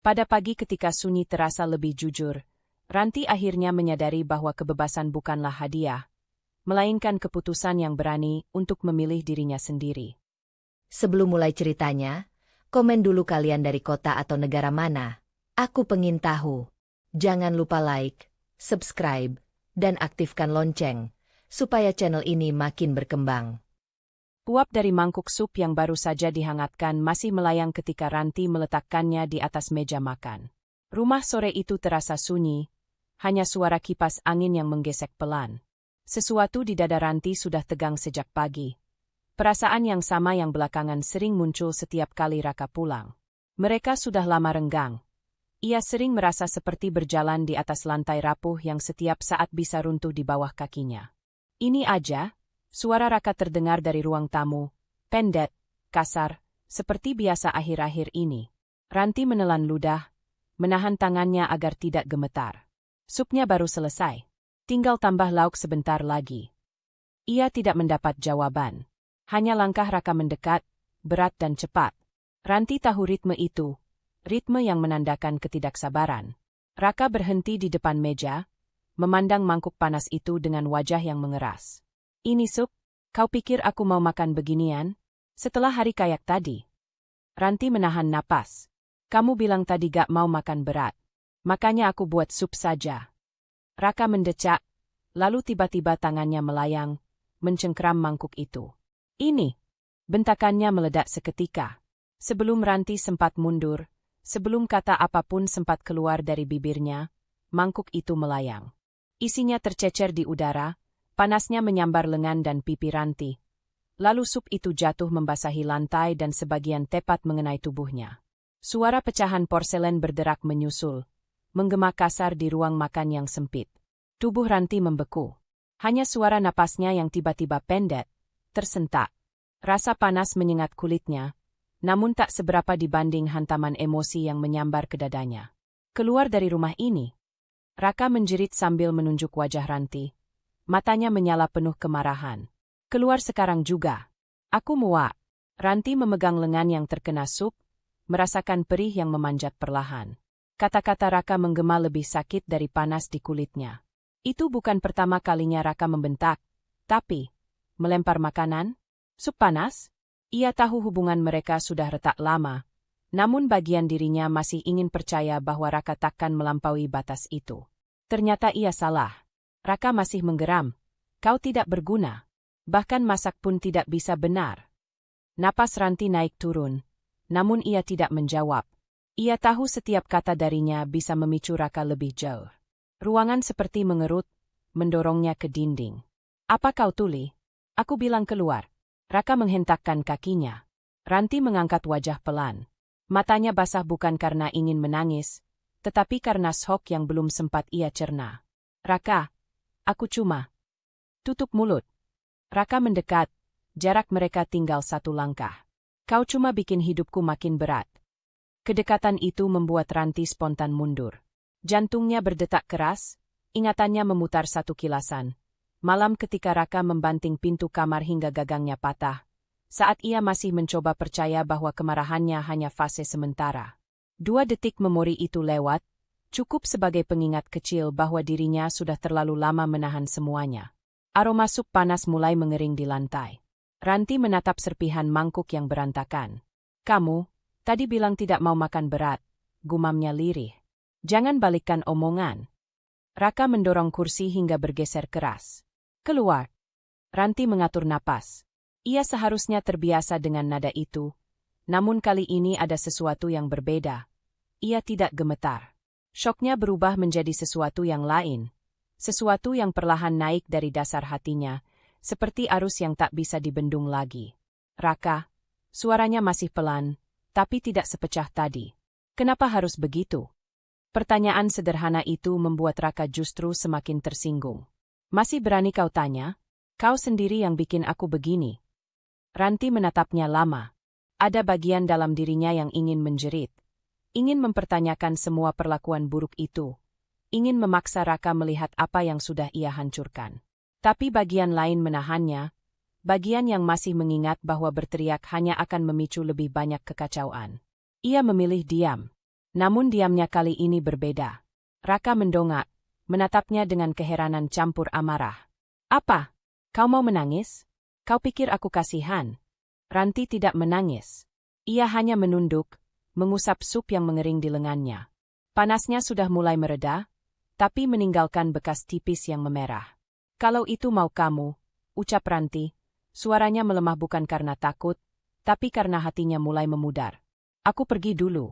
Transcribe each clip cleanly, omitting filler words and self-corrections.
Pada pagi ketika sunyi terasa lebih jujur, Ranti akhirnya menyadari bahwa kebebasan bukanlah hadiah, melainkan keputusan yang berani untuk memilih dirinya sendiri. Sebelum mulai ceritanya, komen dulu kalian dari kota atau negara mana. Aku pengen tahu. Jangan lupa like, subscribe, dan aktifkan lonceng, supaya channel ini makin berkembang. Uap dari mangkuk sup yang baru saja dihangatkan masih melayang ketika Ranti meletakkannya di atas meja makan. Rumah sore itu terasa sunyi, hanya suara kipas angin yang menggesek pelan. Sesuatu di dada Ranti sudah tegang sejak pagi. Perasaan yang sama yang belakangan sering muncul setiap kali Raka pulang. Mereka sudah lama renggang. Ia sering merasa seperti berjalan di atas lantai rapuh yang setiap saat bisa runtuh di bawah kakinya. Ini aja, suara Raka terdengar dari ruang tamu, pendek, kasar, seperti biasa akhir-akhir ini. Ranti menelan ludah, menahan tangannya agar tidak gemetar. Supnya baru selesai. Tinggal tambah lauk sebentar lagi. Ia tidak mendapat jawaban. Hanya langkah Raka mendekat, berat dan cepat. Ranti tahu ritme itu, ritme yang menandakan ketidaksabaran. Raka berhenti di depan meja, memandang mangkuk panas itu dengan wajah yang mengeras. Ini sup, kau pikir aku mau makan beginian? Setelah hari kayak tadi. Ranti menahan napas. Kamu bilang tadi gak mau makan berat. Makanya aku buat sup saja. Raka mendecak, lalu tiba-tiba tangannya melayang, mencengkeram mangkuk itu. Ini, bentakannya meledak seketika. Sebelum Ranti sempat mundur, sebelum kata apapun sempat keluar dari bibirnya, mangkuk itu melayang. Isinya tercecer di udara, panasnya menyambar lengan dan pipi Ranti. Lalu sup itu jatuh membasahi lantai dan sebagian tepat mengenai tubuhnya. Suara pecahan porselen berderak menyusul, menggema kasar di ruang makan yang sempit. Tubuh Ranti membeku. Hanya suara napasnya yang tiba-tiba pendek, tersentak. Rasa panas menyengat kulitnya, namun tak seberapa dibanding hantaman emosi yang menyambar ke dadanya. Keluar dari rumah ini. Raka menjerit sambil menunjuk wajah Ranti. Matanya menyala penuh kemarahan. Keluar sekarang juga. Aku muak. Ranti memegang lengan yang terkena sup, merasakan perih yang memanjat perlahan. Kata-kata Raka menggema lebih sakit dari panas di kulitnya. Itu bukan pertama kalinya Raka membentak, tapi melempar makanan, sup panas. Ia tahu hubungan mereka sudah retak lama, namun bagian dirinya masih ingin percaya bahwa Raka takkan melampaui batas itu. Ternyata ia salah. Raka masih menggeram. Kau tidak berguna. Bahkan masak pun tidak bisa benar. Napas Ranti naik turun, namun ia tidak menjawab. Ia tahu setiap kata darinya bisa memicu Raka lebih jauh. Ruangan seperti mengerut, mendorongnya ke dinding. Apa kau tuli? Aku bilang keluar. Raka menghentakkan kakinya. Ranti mengangkat wajah pelan. Matanya basah bukan karena ingin menangis, tetapi karena shock yang belum sempat ia cerna. Raka, aku cuma. Tutup mulut. Raka mendekat, jarak mereka tinggal satu langkah. Kau cuma bikin hidupku makin berat. Kedekatan itu membuat Ranti spontan mundur. Jantungnya berdetak keras, ingatannya memutar satu kilasan. Malam ketika Raka membanting pintu kamar hingga gagangnya patah, saat ia masih mencoba percaya bahwa kemarahannya hanya fase sementara. 2 detik memori itu lewat, cukup sebagai pengingat kecil bahwa dirinya sudah terlalu lama menahan semuanya. Aroma sup panas mulai mengering di lantai. Ranti menatap serpihan mangkuk yang berantakan. Kamu, tadi bilang tidak mau makan berat, gumamnya lirih. Jangan balikkan omongan. Raka mendorong kursi hingga bergeser keras. Keluar. Ranti mengatur napas. Ia seharusnya terbiasa dengan nada itu, namun kali ini ada sesuatu yang berbeda. Ia tidak gemetar. Syoknya berubah menjadi sesuatu yang lain. Sesuatu yang perlahan naik dari dasar hatinya, seperti arus yang tak bisa dibendung lagi. Raka, suaranya masih pelan, tapi tidak sepecah tadi. Kenapa harus begitu? Pertanyaan sederhana itu membuat Raka justru semakin tersinggung. Masih berani kau tanya? Kau sendiri yang bikin aku begini. Ranti menatapnya lama. Ada bagian dalam dirinya yang ingin menjerit. Ingin mempertanyakan semua perlakuan buruk itu. Ingin memaksa Raka melihat apa yang sudah ia hancurkan. Tapi bagian lain menahannya. Bagian yang masih mengingat bahwa berteriak hanya akan memicu lebih banyak kekacauan. Ia memilih diam. Namun diamnya kali ini berbeda. Raka mendongak, menatapnya dengan keheranan campur amarah. Apa? Kau mau menangis? Kau pikir aku kasihan? Ranti tidak menangis. Ia hanya menunduk, mengusap sup yang mengering di lengannya. Panasnya sudah mulai mereda, tapi meninggalkan bekas tipis yang memerah. Kalau itu mau kamu, ucap Ranti, suaranya melemah bukan karena takut, tapi karena hatinya mulai memudar. Aku pergi dulu.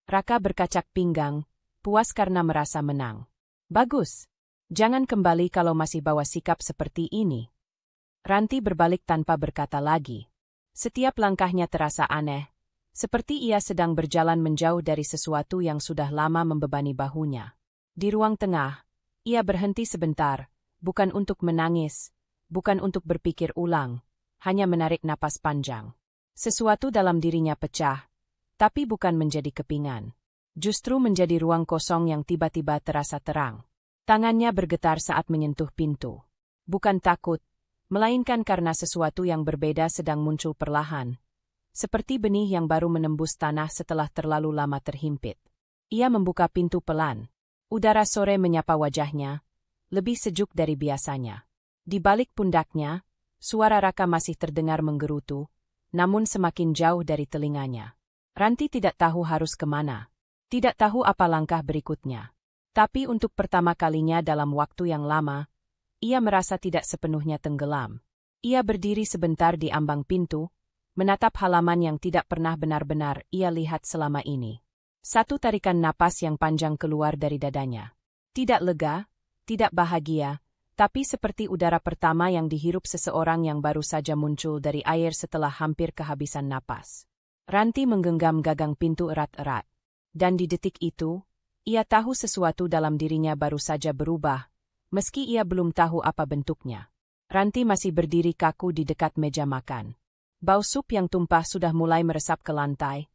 Raka berkacak pinggang, puas karena merasa menang. Bagus. Jangan kembali kalau masih bawa sikap seperti ini. Ranti berbalik tanpa berkata lagi. Setiap langkahnya terasa aneh, seperti ia sedang berjalan menjauh dari sesuatu yang sudah lama membebani bahunya. Di ruang tengah, ia berhenti sebentar, bukan untuk menangis, bukan untuk berpikir ulang, hanya menarik napas panjang. Sesuatu dalam dirinya pecah, tapi bukan menjadi kepingan. Justru menjadi ruang kosong yang tiba-tiba terasa terang. Tangannya bergetar saat menyentuh pintu. Bukan takut, melainkan karena sesuatu yang berbeda sedang muncul perlahan. Seperti benih yang baru menembus tanah setelah terlalu lama terhimpit. Ia membuka pintu pelan. Udara sore menyapa wajahnya, lebih sejuk dari biasanya. Di balik pundaknya, suara Raka masih terdengar menggerutu, namun semakin jauh dari telinganya. Ranti tidak tahu harus kemana. Tidak tahu apa langkah berikutnya. Tapi untuk pertama kalinya dalam waktu yang lama, ia merasa tidak sepenuhnya tenggelam. Ia berdiri sebentar di ambang pintu, menatap halaman yang tidak pernah benar-benar ia lihat selama ini. Satu tarikan napas yang panjang keluar dari dadanya. Tidak lega, tidak bahagia, tapi seperti udara pertama yang dihirup seseorang yang baru saja muncul dari air setelah hampir kehabisan napas. Ranti menggenggam gagang pintu erat-erat. Dan di detik itu, ia tahu sesuatu dalam dirinya baru saja berubah, meski ia belum tahu apa bentuknya. Ranti masih berdiri kaku di dekat meja makan. Bau sup yang tumpah sudah mulai meresap ke lantai,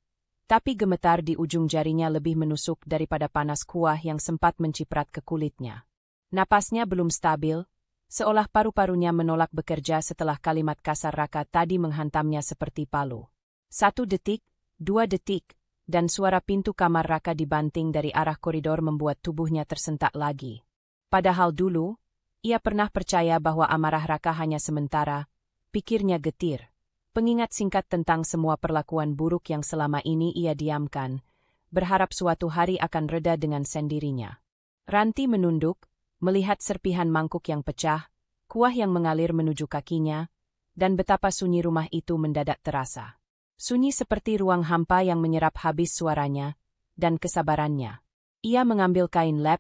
tapi gemetar di ujung jarinya lebih menusuk daripada panas kuah yang sempat menciprat ke kulitnya. Napasnya belum stabil, seolah paru-parunya menolak bekerja setelah kalimat kasar Raka tadi menghantamnya seperti palu. 1 detik, 2 detik, dan suara pintu kamar Raka dibanting dari arah koridor membuat tubuhnya tersentak lagi. Padahal dulu, ia pernah percaya bahwa amarah Raka hanya sementara, pikirnya getir. Pengingat singkat tentang semua perlakuan buruk yang selama ini ia diamkan, berharap suatu hari akan reda dengan sendirinya. Ranti menunduk, melihat serpihan mangkuk yang pecah, kuah yang mengalir menuju kakinya, dan betapa sunyi rumah itu mendadak terasa. Sunyi seperti ruang hampa yang menyerap habis suaranya dan kesabarannya. Ia mengambil kain lap,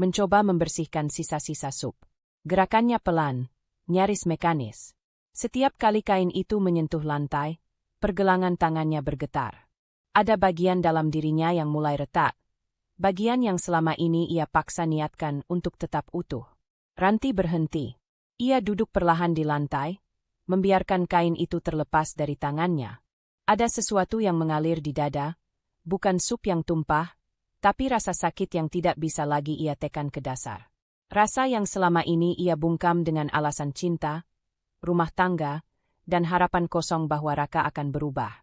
mencoba membersihkan sisa-sisa sup. Gerakannya pelan, nyaris mekanis. Setiap kali kain itu menyentuh lantai, pergelangan tangannya bergetar. Ada bagian dalam dirinya yang mulai retak. Bagian yang selama ini ia paksa niatkan untuk tetap utuh. Ranti berhenti. Ia duduk perlahan di lantai, membiarkan kain itu terlepas dari tangannya. Ada sesuatu yang mengalir di dada, bukan sup yang tumpah, tapi rasa sakit yang tidak bisa lagi ia tekan ke dasar. Rasa yang selama ini ia bungkam dengan alasan cinta, rumah tangga, dan harapan kosong bahwa Raka akan berubah.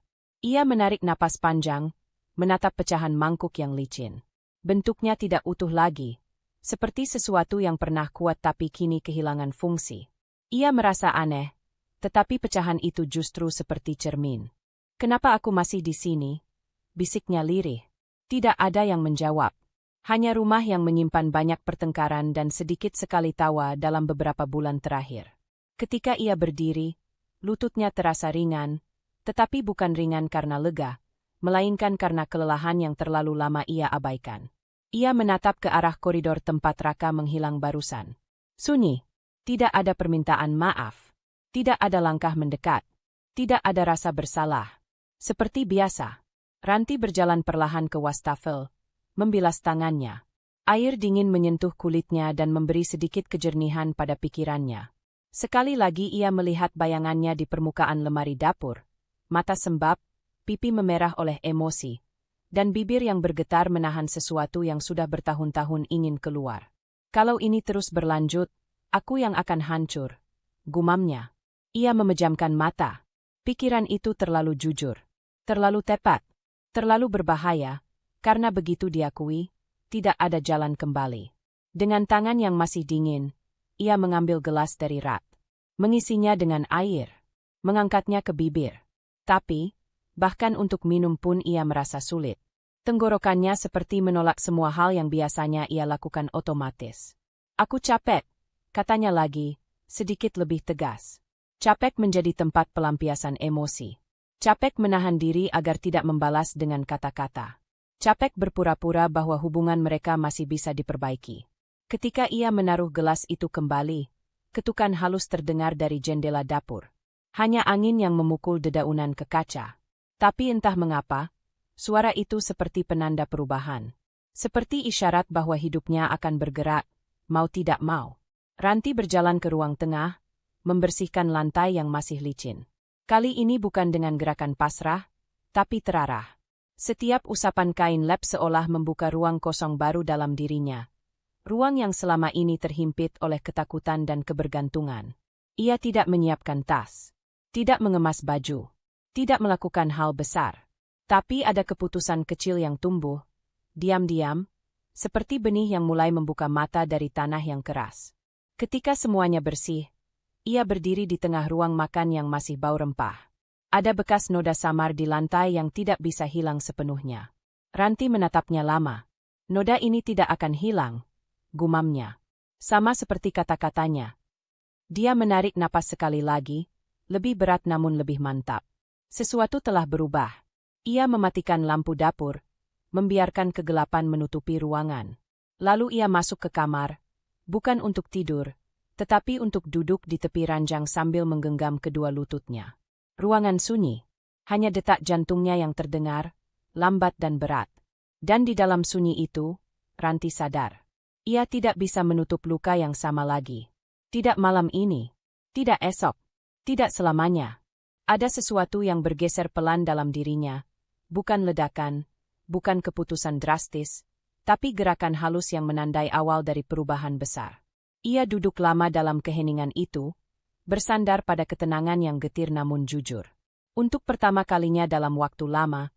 Ia menarik napas panjang, menatap pecahan mangkuk yang licin. Bentuknya tidak utuh lagi, seperti sesuatu yang pernah kuat tapi kini kehilangan fungsi. Ia merasa aneh, tetapi pecahan itu justru seperti cermin. "Kenapa aku masih di sini?" bisiknya lirih. Tidak ada yang menjawab. Hanya rumah yang menyimpan banyak pertengkaran dan sedikit sekali tawa dalam beberapa bulan terakhir. Ketika ia berdiri, lututnya terasa ringan, tetapi bukan ringan karena lega, melainkan karena kelelahan yang terlalu lama ia abaikan. Ia menatap ke arah koridor tempat Raka menghilang barusan. Sunyi. Tidak ada permintaan maaf. Tidak ada langkah mendekat. Tidak ada rasa bersalah. Seperti biasa, Ranti berjalan perlahan ke wastafel, membilas tangannya. Air dingin menyentuh kulitnya dan memberi sedikit kejernihan pada pikirannya. Sekali lagi ia melihat bayangannya di permukaan lemari dapur. Mata sembab, pipi memerah oleh emosi, dan bibir yang bergetar menahan sesuatu yang sudah bertahun-tahun ingin keluar. Kalau ini terus berlanjut, aku yang akan hancur, gumamnya. Ia memejamkan mata. Pikiran itu terlalu jujur, terlalu tepat, terlalu berbahaya, Karena begitu diakui, tidak ada jalan kembali. Dengan tangan yang masih dingin, ia mengambil gelas dari rak. Mengisinya dengan air. Mengangkatnya ke bibir. Tapi, bahkan untuk minum pun ia merasa sulit. Tenggorokannya seperti menolak semua hal yang biasanya ia lakukan otomatis. Aku capek, katanya lagi, sedikit lebih tegas. Capek menjadi tempat pelampiasan emosi. Capek menahan diri agar tidak membalas dengan kata-kata. Capek berpura-pura bahwa hubungan mereka masih bisa diperbaiki. Ketika ia menaruh gelas itu kembali, ketukan halus terdengar dari jendela dapur. Hanya angin yang memukul dedaunan ke kaca. Tapi entah mengapa, suara itu seperti penanda perubahan. Seperti isyarat bahwa hidupnya akan bergerak, mau tidak mau. Ranti berjalan ke ruang tengah, membersihkan lantai yang masih licin. Kali ini bukan dengan gerakan pasrah, tapi terarah. Setiap usapan kain lap seolah membuka ruang kosong baru dalam dirinya. Ruang yang selama ini terhimpit oleh ketakutan dan kebergantungan. Ia tidak menyiapkan tas, tidak mengemas baju, tidak melakukan hal besar. Tapi ada keputusan kecil yang tumbuh, diam-diam, seperti benih yang mulai membuka mata dari tanah yang keras. Ketika semuanya bersih, ia berdiri di tengah ruang makan yang masih bau rempah. Ada bekas noda samar di lantai yang tidak bisa hilang sepenuhnya. Ranti menatapnya lama. Noda ini tidak akan hilang, gumamnya. Sama seperti kata-katanya. Dia menarik napas sekali lagi, lebih berat namun lebih mantap. Sesuatu telah berubah. Ia mematikan lampu dapur, membiarkan kegelapan menutupi ruangan. Lalu ia masuk ke kamar, bukan untuk tidur, tetapi untuk duduk di tepi ranjang sambil menggenggam kedua lututnya. Ruangan sunyi, hanya detak jantungnya yang terdengar, lambat dan berat. Dan di dalam sunyi itu, Ranti sadar. Ia tidak bisa menutup luka yang sama lagi. Tidak malam ini, tidak esok, tidak selamanya. Ada sesuatu yang bergeser pelan dalam dirinya, bukan ledakan, bukan keputusan drastis, tapi gerakan halus yang menandai awal dari perubahan besar. Ia duduk lama dalam keheningan itu, bersandar pada ketenangan yang getir namun jujur. Untuk pertama kalinya dalam waktu lama,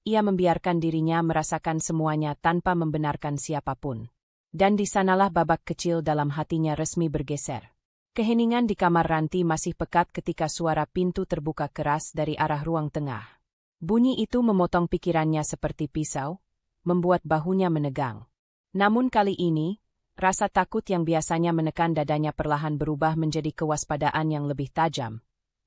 ia membiarkan dirinya merasakan semuanya tanpa membenarkan siapapun. Dan di sanalah babak kecil dalam hatinya resmi bergeser. Keheningan di kamar Ranti masih pekat ketika suara pintu terbuka keras dari arah ruang tengah. Bunyi itu memotong pikirannya seperti pisau, membuat bahunya menegang. Namun kali ini, rasa takut yang biasanya menekan dadanya perlahan berubah menjadi kewaspadaan yang lebih tajam.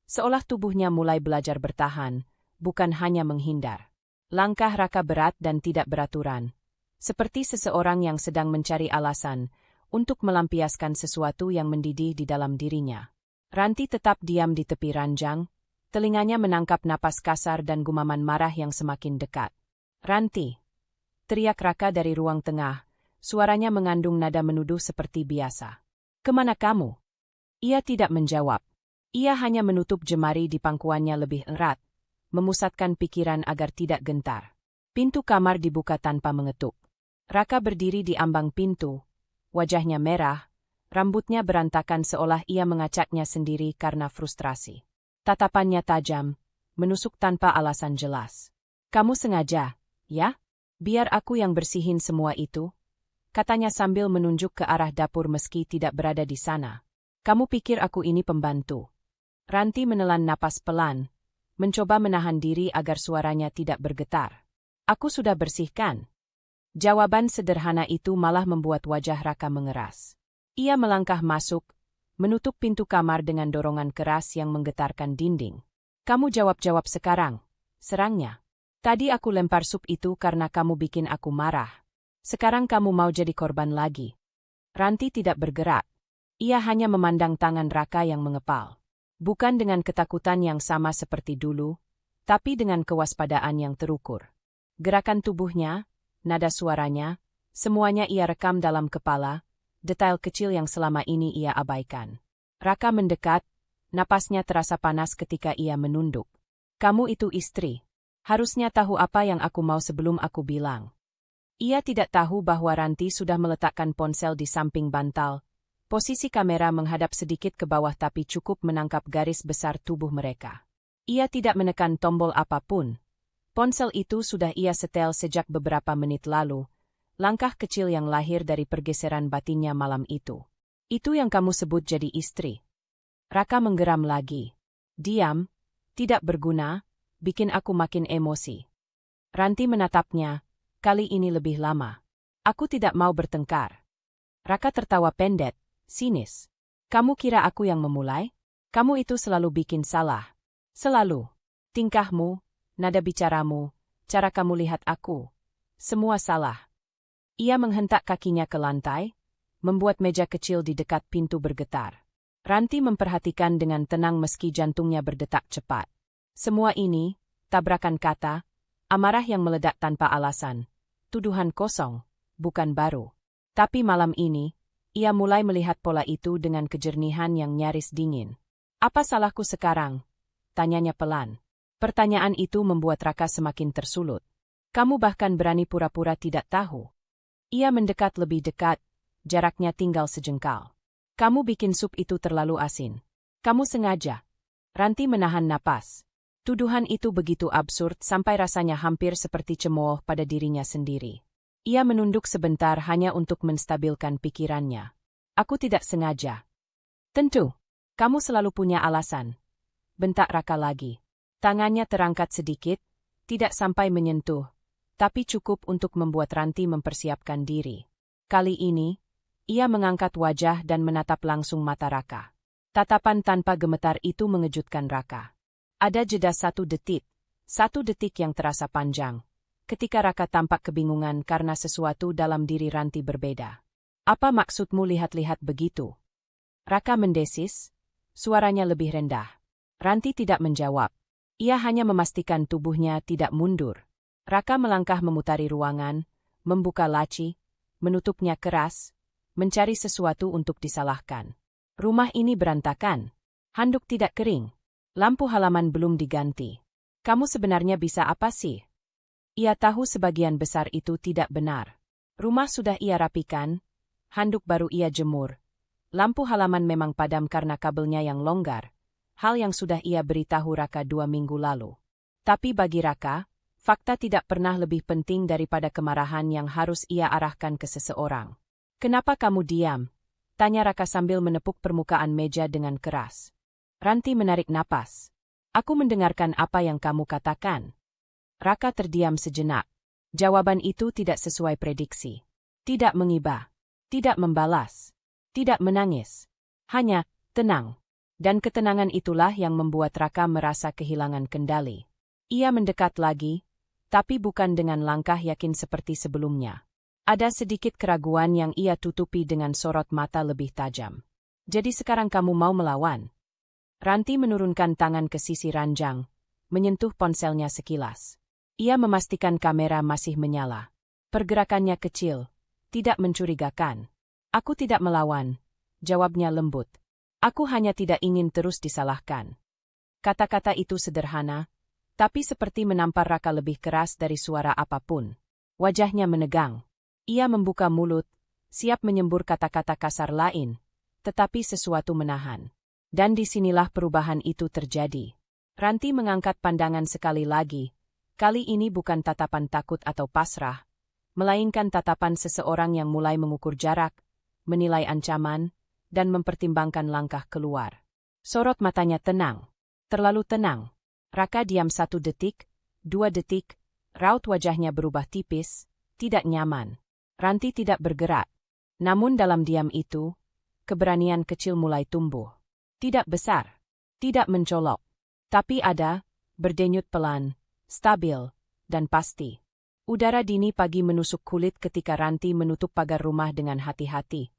Seolah tubuhnya mulai belajar bertahan, bukan hanya menghindar. Langkah Raka berat dan tidak beraturan. Seperti seseorang yang sedang mencari alasan untuk melampiaskan sesuatu yang mendidih di dalam dirinya. Ranti tetap diam di tepi ranjang, telinganya menangkap napas kasar dan gumaman marah yang semakin dekat. "Ranti!" teriak Raka dari ruang tengah. Suaranya mengandung nada menuduh seperti biasa. "Kemana kamu?" Ia tidak menjawab. Ia hanya menutup jemari di pangkuannya lebih erat, memusatkan pikiran agar tidak gentar. Pintu kamar dibuka tanpa mengetuk. Raka berdiri di ambang pintu, wajahnya merah, rambutnya berantakan seolah ia mengacaknya sendiri karena frustrasi. Tatapannya tajam, menusuk tanpa alasan jelas. "Kamu sengaja, ya? Biar aku yang bersihin semua itu?" katanya sambil menunjuk ke arah dapur meski tidak berada di sana. "Kamu pikir aku ini pembantu?" Ranti menelan napas pelan, mencoba menahan diri agar suaranya tidak bergetar. "Aku sudah bersihkan." Jawaban sederhana itu malah membuat wajah Raka mengeras. Ia melangkah masuk, menutup pintu kamar dengan dorongan keras yang menggetarkan dinding. "Kamu jawab-jawab sekarang," serangnya. "Tadi aku lempar sup itu karena kamu bikin aku marah. Sekarang kamu mau jadi korban lagi." Ranti tidak bergerak. Ia hanya memandang tangan Raka yang mengepal. Bukan dengan ketakutan yang sama seperti dulu, tapi dengan kewaspadaan yang terukur. Gerakan tubuhnya, nada suaranya, semuanya ia rekam dalam kepala, detail kecil yang selama ini ia abaikan. Raka mendekat, napasnya terasa panas ketika ia menunduk. "Kamu itu istri. Harusnya tahu apa yang aku mau sebelum aku bilang." Ia tidak tahu bahwa Ranti sudah meletakkan ponsel di samping bantal. Posisi kamera menghadap sedikit ke bawah tapi cukup menangkap garis besar tubuh mereka. Ia tidak menekan tombol apapun. Ponsel itu sudah ia setel sejak beberapa menit lalu, langkah kecil yang lahir dari pergeseran batinnya malam itu. Itu yang kamu sebut jadi istri. Raka menggeram lagi. Diam, tidak berguna, bikin aku makin emosi. Ranti menatapnya, kali ini lebih lama. Aku tidak mau bertengkar. Raka tertawa pendek, sinis. Kamu kira aku yang memulai? Kamu itu selalu bikin salah. Selalu. Tingkahmu, nada bicaramu, cara kamu lihat aku. Semua salah. Ia menghentak kakinya ke lantai, membuat meja kecil di dekat pintu bergetar. Ranti memperhatikan dengan tenang meski jantungnya berdetak cepat. Semua ini, tabrakan kata, amarah yang meledak tanpa alasan, tuduhan kosong, bukan baru. Tapi malam ini, ia mulai melihat pola itu dengan kejernihan yang nyaris dingin. Apa salahku sekarang? Tanyanya pelan. Pertanyaan itu membuat Raka semakin tersulut. Kamu bahkan berani pura-pura tidak tahu. Ia mendekat lebih dekat, jaraknya tinggal sejengkal. Kamu bikin sup itu terlalu asin. Kamu sengaja. Ranti menahan napas. Tuduhan itu begitu absurd sampai rasanya hampir seperti cemooh pada dirinya sendiri. Ia menunduk sebentar hanya untuk menstabilkan pikirannya. Aku tidak sengaja. Tentu. Kamu selalu punya alasan. Bentak Raka lagi. Tangannya terangkat sedikit, tidak sampai menyentuh, tapi cukup untuk membuat Ranti mempersiapkan diri. Kali ini, ia mengangkat wajah dan menatap langsung mata Raka. Tatapan tanpa gemetar itu mengejutkan Raka. Ada jeda 1 detik yang terasa panjang, ketika Raka tampak kebingungan karena sesuatu dalam diri Ranti berbeda. Apa maksudmu lihat-lihat begitu? Raka mendesis, suaranya lebih rendah. Ranti tidak menjawab. Ia hanya memastikan tubuhnya tidak mundur. Raka melangkah memutari ruangan, membuka laci, menutupnya keras, mencari sesuatu untuk disalahkan. Rumah ini berantakan. Handuk tidak kering. Lampu halaman belum diganti. Kamu sebenarnya bisa apa sih? Ia tahu sebagian besar itu tidak benar. Rumah sudah ia rapikan, handuk baru ia jemur. Lampu halaman memang padam karena kabelnya yang longgar. Hal yang sudah ia beritahu Raka 2 minggu lalu. Tapi bagi Raka, fakta tidak pernah lebih penting daripada kemarahan yang harus ia arahkan ke seseorang. Kenapa kamu diam? Tanya Raka sambil menepuk permukaan meja dengan keras. Ranti menarik napas. Aku mendengarkan apa yang kamu katakan. Raka terdiam sejenak. Jawaban itu tidak sesuai prediksi. Tidak mengibah. Tidak membalas. Tidak menangis. Hanya tenang. Dan ketenangan itulah yang membuat Raka merasa kehilangan kendali. Ia mendekat lagi, tapi bukan dengan langkah yakin seperti sebelumnya. Ada sedikit keraguan yang ia tutupi dengan sorot mata lebih tajam. Jadi sekarang kamu mau melawan? Ranti menurunkan tangan ke sisi ranjang, menyentuh ponselnya sekilas. Ia memastikan kamera masih menyala. Pergerakannya kecil, tidak mencurigakan. Aku tidak melawan, jawabnya lembut. Aku hanya tidak ingin terus disalahkan. Kata-kata itu sederhana, tapi seperti menampar Raka lebih keras dari suara apapun. Wajahnya menegang. Ia membuka mulut, siap menyembur kata-kata kasar lain, tetapi sesuatu menahan. Dan disinilah perubahan itu terjadi. Ranti mengangkat pandangan sekali lagi. Kali ini bukan tatapan takut atau pasrah, melainkan tatapan seseorang yang mulai mengukur jarak, menilai ancaman, dan mempertimbangkan langkah keluar. Sorot matanya tenang. Terlalu tenang. Raka diam 1 detik, 2 detik, raut wajahnya berubah tipis, tidak nyaman. Ranti tidak bergerak. Namun dalam diam itu, keberanian kecil mulai tumbuh. Tidak besar, tidak mencolok, tapi ada, berdenyut pelan, stabil, dan pasti. Udara dini pagi menusuk kulit ketika Ranti menutup pagar rumah dengan hati-hati,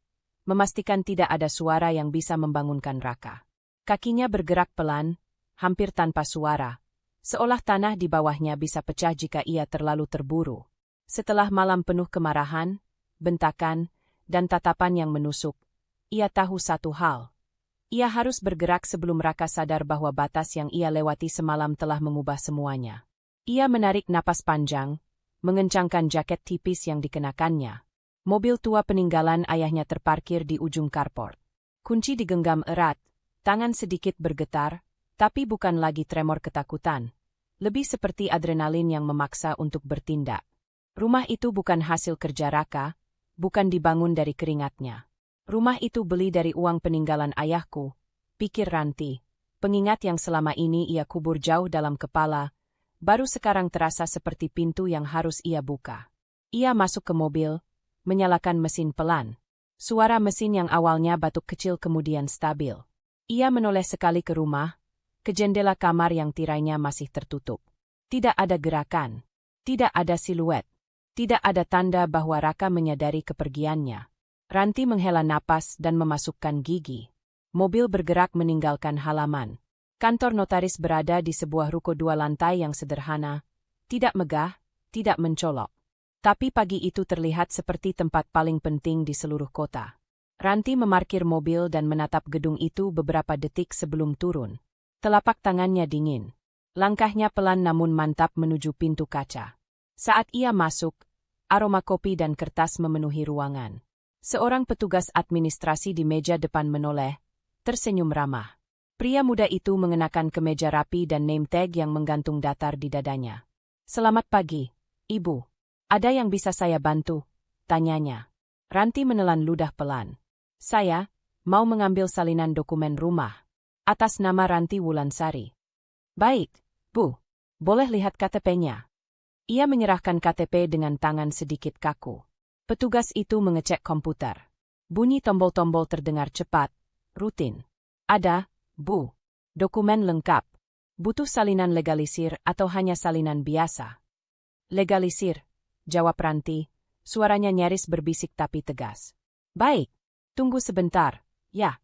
memastikan tidak ada suara yang bisa membangunkan Raka. Kakinya bergerak pelan, hampir tanpa suara, seolah tanah di bawahnya bisa pecah jika ia terlalu terburu. Setelah malam penuh kemarahan, bentakan, dan tatapan yang menusuk, ia tahu satu hal. Ia harus bergerak sebelum Raka sadar bahwa batas yang ia lewati semalam telah mengubah semuanya. Ia menarik napas panjang, mengencangkan jaket tipis yang dikenakannya. Mobil tua peninggalan ayahnya terparkir di ujung carport. Kunci digenggam erat, tangan sedikit bergetar, tapi bukan lagi tremor ketakutan, Lebih seperti adrenalin yang memaksa untuk bertindak. Rumah itu bukan hasil kerja Raka, bukan dibangun dari keringatnya. Rumah itu beli dari uang peninggalan ayahku, pikir Ranti. Pengingat yang selama ini ia kubur jauh dalam kepala, baru sekarang terasa seperti pintu yang harus ia buka. Ia masuk ke mobil, menyalakan mesin pelan. Suara mesin yang awalnya batuk kecil kemudian stabil. Ia menoleh sekali ke rumah, ke jendela kamar yang tirainya masih tertutup. Tidak ada gerakan, tidak ada siluet, tidak ada tanda bahwa Raka menyadari kepergiannya. Ranti menghela napas dan memasukkan gigi. Mobil bergerak meninggalkan halaman. Kantor notaris berada di sebuah ruko 2 lantai yang sederhana, tidak megah, tidak mencolok. Tapi pagi itu terlihat seperti tempat paling penting di seluruh kota. Ranti memarkir mobil dan menatap gedung itu beberapa detik sebelum turun. Telapak tangannya dingin. Langkahnya pelan namun mantap menuju pintu kaca. Saat ia masuk, aroma kopi dan kertas memenuhi ruangan. Seorang petugas administrasi di meja depan menoleh, tersenyum ramah. Pria muda itu mengenakan kemeja rapi dan name tag yang menggantung datar di dadanya. "Selamat pagi, Ibu. Ada yang bisa saya bantu?" tanyanya. Ranti menelan ludah pelan. "Saya mau mengambil salinan dokumen rumah. Atas nama Ranti Wulansari." "Baik, Bu. Boleh lihat KTP-nya?" Ia menyerahkan KTP dengan tangan sedikit kaku. Petugas itu mengecek komputer. Bunyi tombol-tombol terdengar cepat, rutin. "Ada, Bu. Dokumen lengkap. Butuh salinan legalisir atau hanya salinan biasa?" "Legalisir," jawab Ranti. Suaranya nyaris berbisik tapi tegas. "Baik. Tunggu sebentar, ya."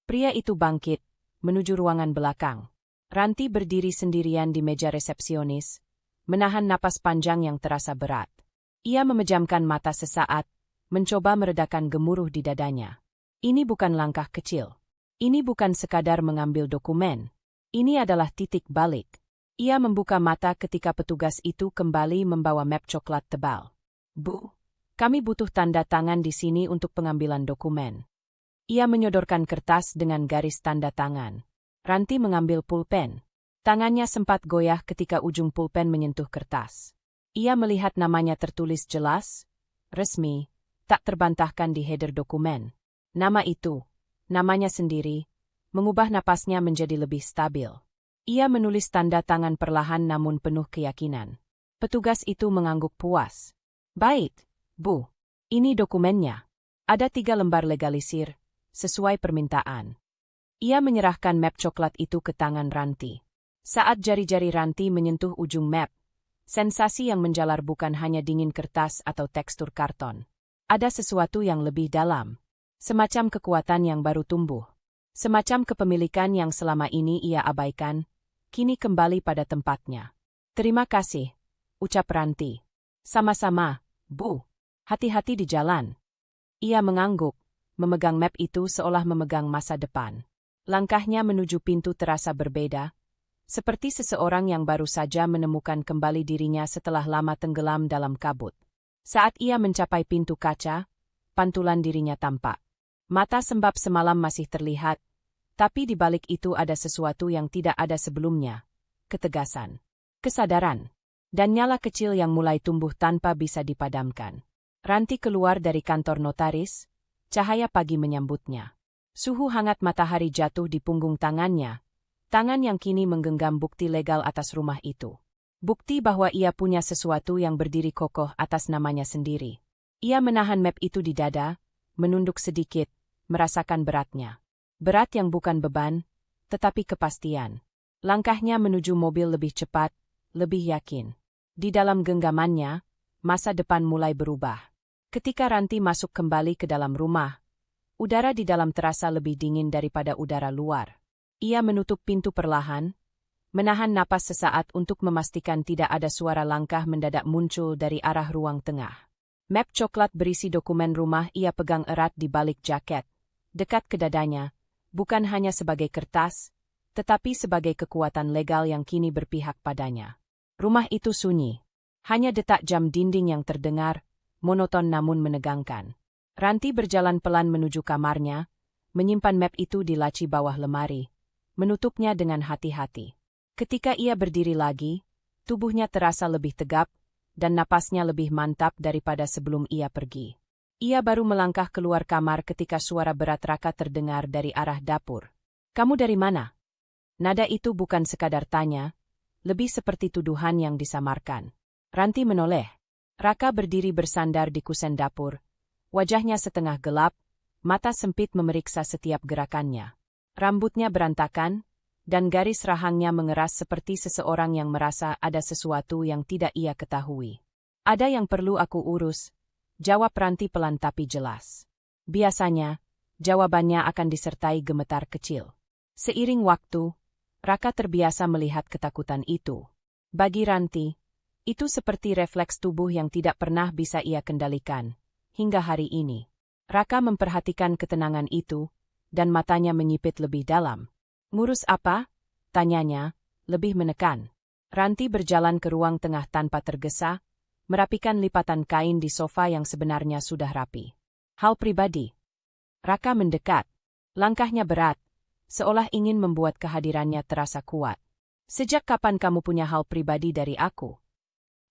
Pria itu bangkit, menuju ruangan belakang. Ranti berdiri sendirian di meja resepsionis, menahan napas panjang yang terasa berat. Ia memejamkan mata sesaat, mencoba meredakan gemuruh di dadanya. Ini bukan langkah kecil. Ini bukan sekadar mengambil dokumen. Ini adalah titik balik. Ia membuka mata ketika petugas itu kembali membawa map coklat tebal. "Bu, kami butuh tanda tangan di sini untuk pengambilan dokumen." Ia menyodorkan kertas dengan garis tanda tangan. Ranti mengambil pulpen. Tangannya sempat goyah ketika ujung pulpen menyentuh kertas. Ia melihat namanya tertulis jelas, resmi, tak terbantahkan di header dokumen. Nama itu, namanya sendiri, mengubah napasnya menjadi lebih stabil. Ia menulis tanda tangan perlahan namun penuh keyakinan. Petugas itu mengangguk puas. "Baik, Bu. Ini dokumennya. Ada 3 lembar legalisir, sesuai permintaan." Ia menyerahkan map coklat itu ke tangan Ranti. Saat jari-jari Ranti menyentuh ujung map, sensasi yang menjalar bukan hanya dingin kertas atau tekstur karton. Ada sesuatu yang lebih dalam. Semacam kekuatan yang baru tumbuh. Semacam kepemilikan yang selama ini ia abaikan, kini kembali pada tempatnya. "Terima kasih," ucap Ranti. "Sama-sama, Bu. Hati-hati di jalan." Ia mengangguk, memegang map itu seolah memegang masa depan. Langkahnya menuju pintu terasa berbeda, seperti seseorang yang baru saja menemukan kembali dirinya setelah lama tenggelam dalam kabut. Saat ia mencapai pintu kaca, pantulan dirinya tampak. Mata sembab semalam masih terlihat, tapi di balik itu ada sesuatu yang tidak ada sebelumnya. Ketegasan, kesadaran, dan nyala kecil yang mulai tumbuh tanpa bisa dipadamkan. Ranti keluar dari kantor notaris, cahaya pagi menyambutnya. Suhu hangat matahari jatuh di punggung tangannya, tangan yang kini menggenggam bukti legal atas rumah itu. Bukti bahwa ia punya sesuatu yang berdiri kokoh atas namanya sendiri. Ia menahan map itu di dada, menunduk sedikit, merasakan beratnya. Berat yang bukan beban, tetapi kepastian. Langkahnya menuju mobil lebih cepat, lebih yakin. Di dalam genggamannya, masa depan mulai berubah. Ketika Ranti masuk kembali ke dalam rumah, udara di dalam terasa lebih dingin daripada udara luar. Ia menutup pintu perlahan, menahan napas sesaat untuk memastikan tidak ada suara langkah mendadak muncul dari arah ruang tengah. Map coklat berisi dokumen rumah ia pegang erat di balik jaket, dekat ke dadanya, bukan hanya sebagai kertas, tetapi sebagai kekuatan legal yang kini berpihak padanya. Rumah itu sunyi. Hanya detak jam dinding yang terdengar, monoton namun menegangkan. Ranti berjalan pelan menuju kamarnya, menyimpan map itu di laci bawah lemari, menutupnya dengan hati-hati. Ketika ia berdiri lagi, Tubuhnya terasa lebih tegap, dan napasnya lebih mantap daripada sebelum ia pergi. Ia baru melangkah keluar kamar ketika suara berat Raka terdengar dari arah dapur. "Kamu dari mana?" Nada itu bukan sekadar tanya, lebih seperti tuduhan yang disamarkan. Ranti menoleh. Raka berdiri bersandar di kusen dapur. Wajahnya setengah gelap, mata sempit memeriksa setiap gerakannya. Rambutnya berantakan, dan garis rahangnya mengeras seperti seseorang yang merasa ada sesuatu yang tidak ia ketahui. "Ada yang perlu aku urus," jawab Ranti pelan tapi jelas. Biasanya, jawabannya akan disertai gemetar kecil. Seiring waktu, Raka terbiasa melihat ketakutan itu. Bagi Ranti, itu seperti refleks tubuh yang tidak pernah bisa ia kendalikan. Hingga hari ini, Raka memperhatikan ketenangan itu, dan matanya menyipit lebih dalam. "Ngurus apa?" tanyanya, lebih menekan. Ranti berjalan ke ruang tengah tanpa tergesa, merapikan lipatan kain di sofa yang sebenarnya sudah rapi. "Hal pribadi." Raka mendekat. Langkahnya berat, seolah ingin membuat kehadirannya terasa kuat. "Sejak kapan kamu punya hal pribadi dari aku?"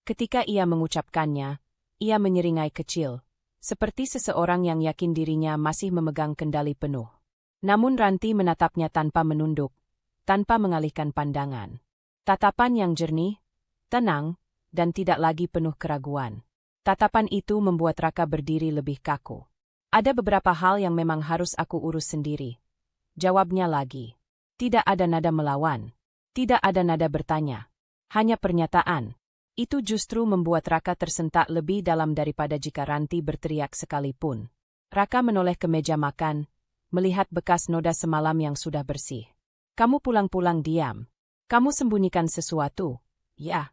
Ketika ia mengucapkannya, ia menyeringai kecil, seperti seseorang yang yakin dirinya masih memegang kendali penuh. Namun Ranti menatapnya tanpa menunduk, tanpa mengalihkan pandangan. Tatapan yang jernih, tenang, dan tidak lagi penuh keraguan. Tatapan itu membuat Raka berdiri lebih kaku. "Ada beberapa hal yang memang harus aku urus sendiri," jawabnya lagi. Tidak ada nada melawan. Tidak ada nada bertanya. Hanya pernyataan. Itu justru membuat Raka tersentak lebih dalam daripada jika Ranti berteriak sekalipun. Raka menoleh ke meja makan, melihat bekas noda semalam yang sudah bersih. "Kamu pulang-pulang diam. Kamu sembunyikan sesuatu, ya?"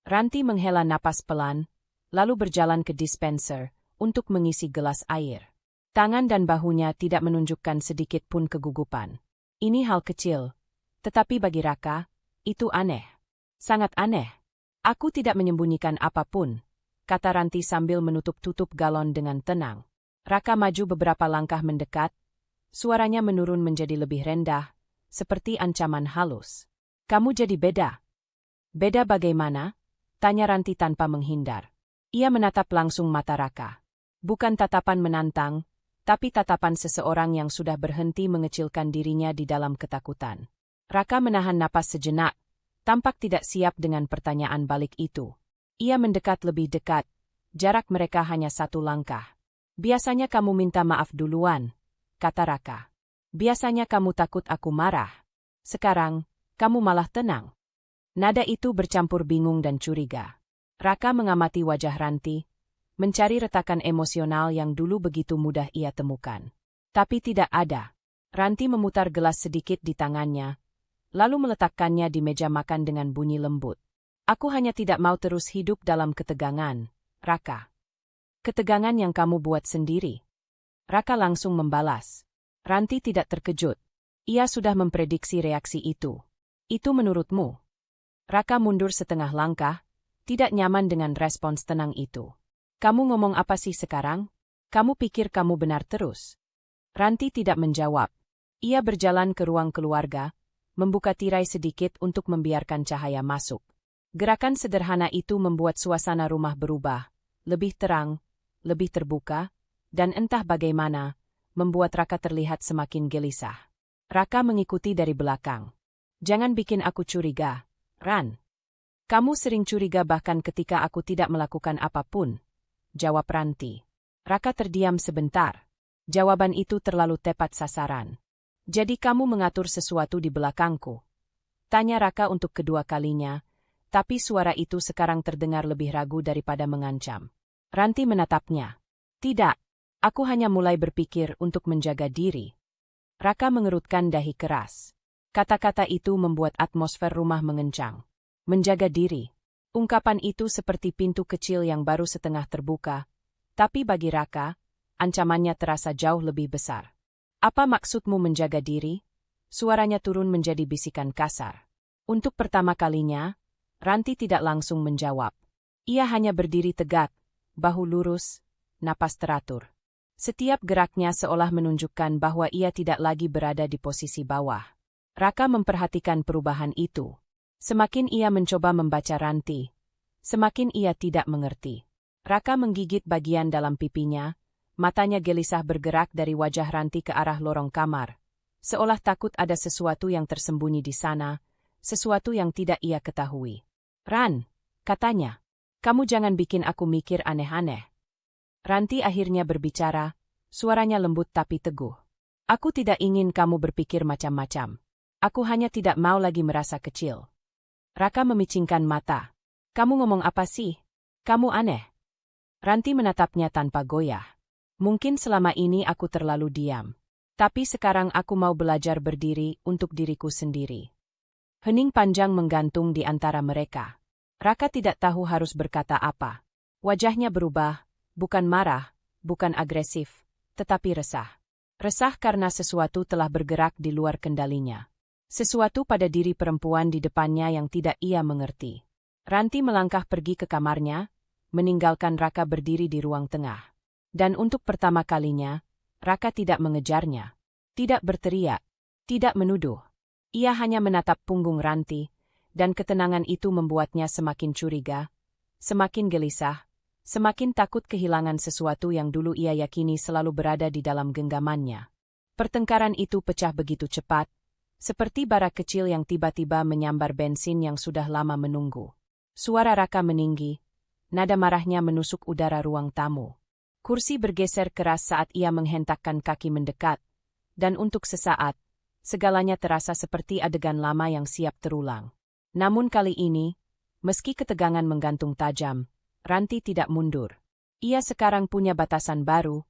Ranti menghela napas pelan, lalu berjalan ke dispenser untuk mengisi gelas air. Tangan dan bahunya tidak menunjukkan sedikit pun kegugupan. Ini hal kecil, tetapi bagi Raka, itu aneh. Sangat aneh. "Aku tidak menyembunyikan apapun," kata Ranti sambil menutup-tutup galon dengan tenang. Raka maju beberapa langkah mendekat, suaranya menurun menjadi lebih rendah, seperti ancaman halus. "Kamu jadi beda." "Beda bagaimana?" tanya Ranti tanpa menghindar. Ia menatap langsung mata Raka. Bukan tatapan menantang, tapi tatapan seseorang yang sudah berhenti mengecilkan dirinya di dalam ketakutan. Raka menahan napas sejenak, tampak tidak siap dengan pertanyaan balik itu. Ia mendekat lebih dekat, jarak mereka hanya 1 langkah. "Biasanya kamu minta maaf duluan," kata Raka. "Biasanya kamu takut aku marah. Sekarang, kamu malah tenang." Nada itu bercampur bingung dan curiga. Raka mengamati wajah Ranti, mencari retakan emosional yang dulu begitu mudah ia temukan. Tapi tidak ada. Ranti memutar gelas sedikit di tangannya, lalu meletakkannya di meja makan dengan bunyi lembut. "Aku hanya tidak mau terus hidup dalam ketegangan, Raka. Ketegangan yang kamu buat sendiri." Raka langsung membalas. Ranti tidak terkejut. Ia sudah memprediksi reaksi itu. "Itu menurutmu?" Raka mundur setengah langkah, tidak nyaman dengan respons tenang itu. "Kamu ngomong apa sih sekarang? Kamu pikir kamu benar terus?" Ranti tidak menjawab. Ia berjalan ke ruang keluarga, membuka tirai sedikit untuk membiarkan cahaya masuk. Gerakan sederhana itu membuat suasana rumah berubah, lebih terang, lebih terbuka, dan entah bagaimana, membuat Raka terlihat semakin gelisah. Raka mengikuti dari belakang. "Jangan bikin aku curiga, Ran. Kamu sering curiga bahkan ketika aku tidak melakukan apapun," jawab Ranti. Raka terdiam sebentar. Jawaban itu terlalu tepat sasaran. "Jadi kamu mengatur sesuatu di belakangku?" tanya Raka untuk kedua kalinya, tapi suara itu sekarang terdengar lebih ragu daripada mengancam. Ranti menatapnya. "Tidak. Aku hanya mulai berpikir untuk menjaga diri." Raka mengerutkan dahi keras. Kata-kata itu membuat atmosfer rumah mengencang. Menjaga diri. Ungkapan itu seperti pintu kecil yang baru setengah terbuka, tapi bagi Raka, ancamannya terasa jauh lebih besar. "Apa maksudmu menjaga diri?" Suaranya turun menjadi bisikan kasar. Untuk pertama kalinya, Ranti tidak langsung menjawab. Ia hanya berdiri tegak, bahu lurus, napas teratur. Setiap geraknya seolah menunjukkan bahwa ia tidak lagi berada di posisi bawah. Raka memperhatikan perubahan itu. Semakin ia mencoba membaca Ranti, semakin ia tidak mengerti. Raka menggigit bagian dalam pipinya, matanya gelisah bergerak dari wajah Ranti ke arah lorong kamar. Seolah takut ada sesuatu yang tersembunyi di sana, sesuatu yang tidak ia ketahui. "Ran," katanya, "kamu jangan bikin aku mikir aneh-aneh." Ranti akhirnya berbicara, suaranya lembut tapi teguh. "Aku tidak ingin kamu berpikir macam-macam. Aku hanya tidak mau lagi merasa kecil." Raka memicingkan mata. "Kamu ngomong apa sih? Kamu aneh." Ranti menatapnya tanpa goyah. "Mungkin selama ini aku terlalu diam. Tapi sekarang aku mau belajar berdiri untuk diriku sendiri." Hening panjang menggantung di antara mereka. Raka tidak tahu harus berkata apa. Wajahnya berubah, bukan marah, bukan agresif, tetapi resah. Resah karena sesuatu telah bergerak di luar kendalinya. Sesuatu pada diri perempuan di depannya yang tidak ia mengerti. Ranti melangkah pergi ke kamarnya, meninggalkan Raka berdiri di ruang tengah. Dan untuk pertama kalinya, Raka tidak mengejarnya. Tidak berteriak, tidak menuduh. Ia hanya menatap punggung Ranti, dan ketenangan itu membuatnya semakin curiga, semakin gelisah, semakin takut kehilangan sesuatu yang dulu ia yakini selalu berada di dalam genggamannya. Pertengkaran itu pecah begitu cepat, seperti bara kecil yang tiba-tiba menyambar bensin yang sudah lama menunggu. Suara Raka meninggi, nada marahnya menusuk udara ruang tamu. Kursi bergeser keras saat ia menghentakkan kaki mendekat, dan untuk sesaat, segalanya terasa seperti adegan lama yang siap terulang. Namun kali ini, meski ketegangan menggantung tajam, Ranti tidak mundur. Ia sekarang punya batasan baru,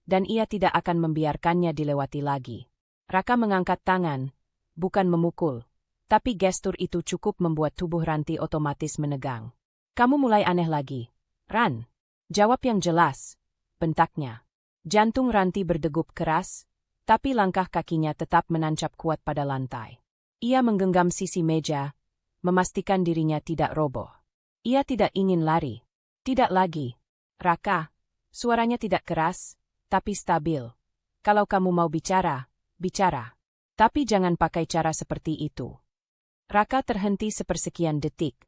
dan ia tidak akan membiarkannya dilewati lagi. Raka mengangkat tangan, bukan memukul, tapi gestur itu cukup membuat tubuh Ranti otomatis menegang. "Kamu mulai aneh lagi, Ran. Jawab yang jelas," bentaknya. Jantung Ranti berdegup keras, tapi langkah kakinya tetap menancap kuat pada lantai. Ia menggenggam sisi meja, memastikan dirinya tidak roboh. Ia tidak ingin lari. "Tidak lagi, Raka." Suaranya tidak keras, tapi stabil. "Kalau kamu mau bicara, bicara. Tapi jangan pakai cara seperti itu." Raka terhenti sepersekian detik,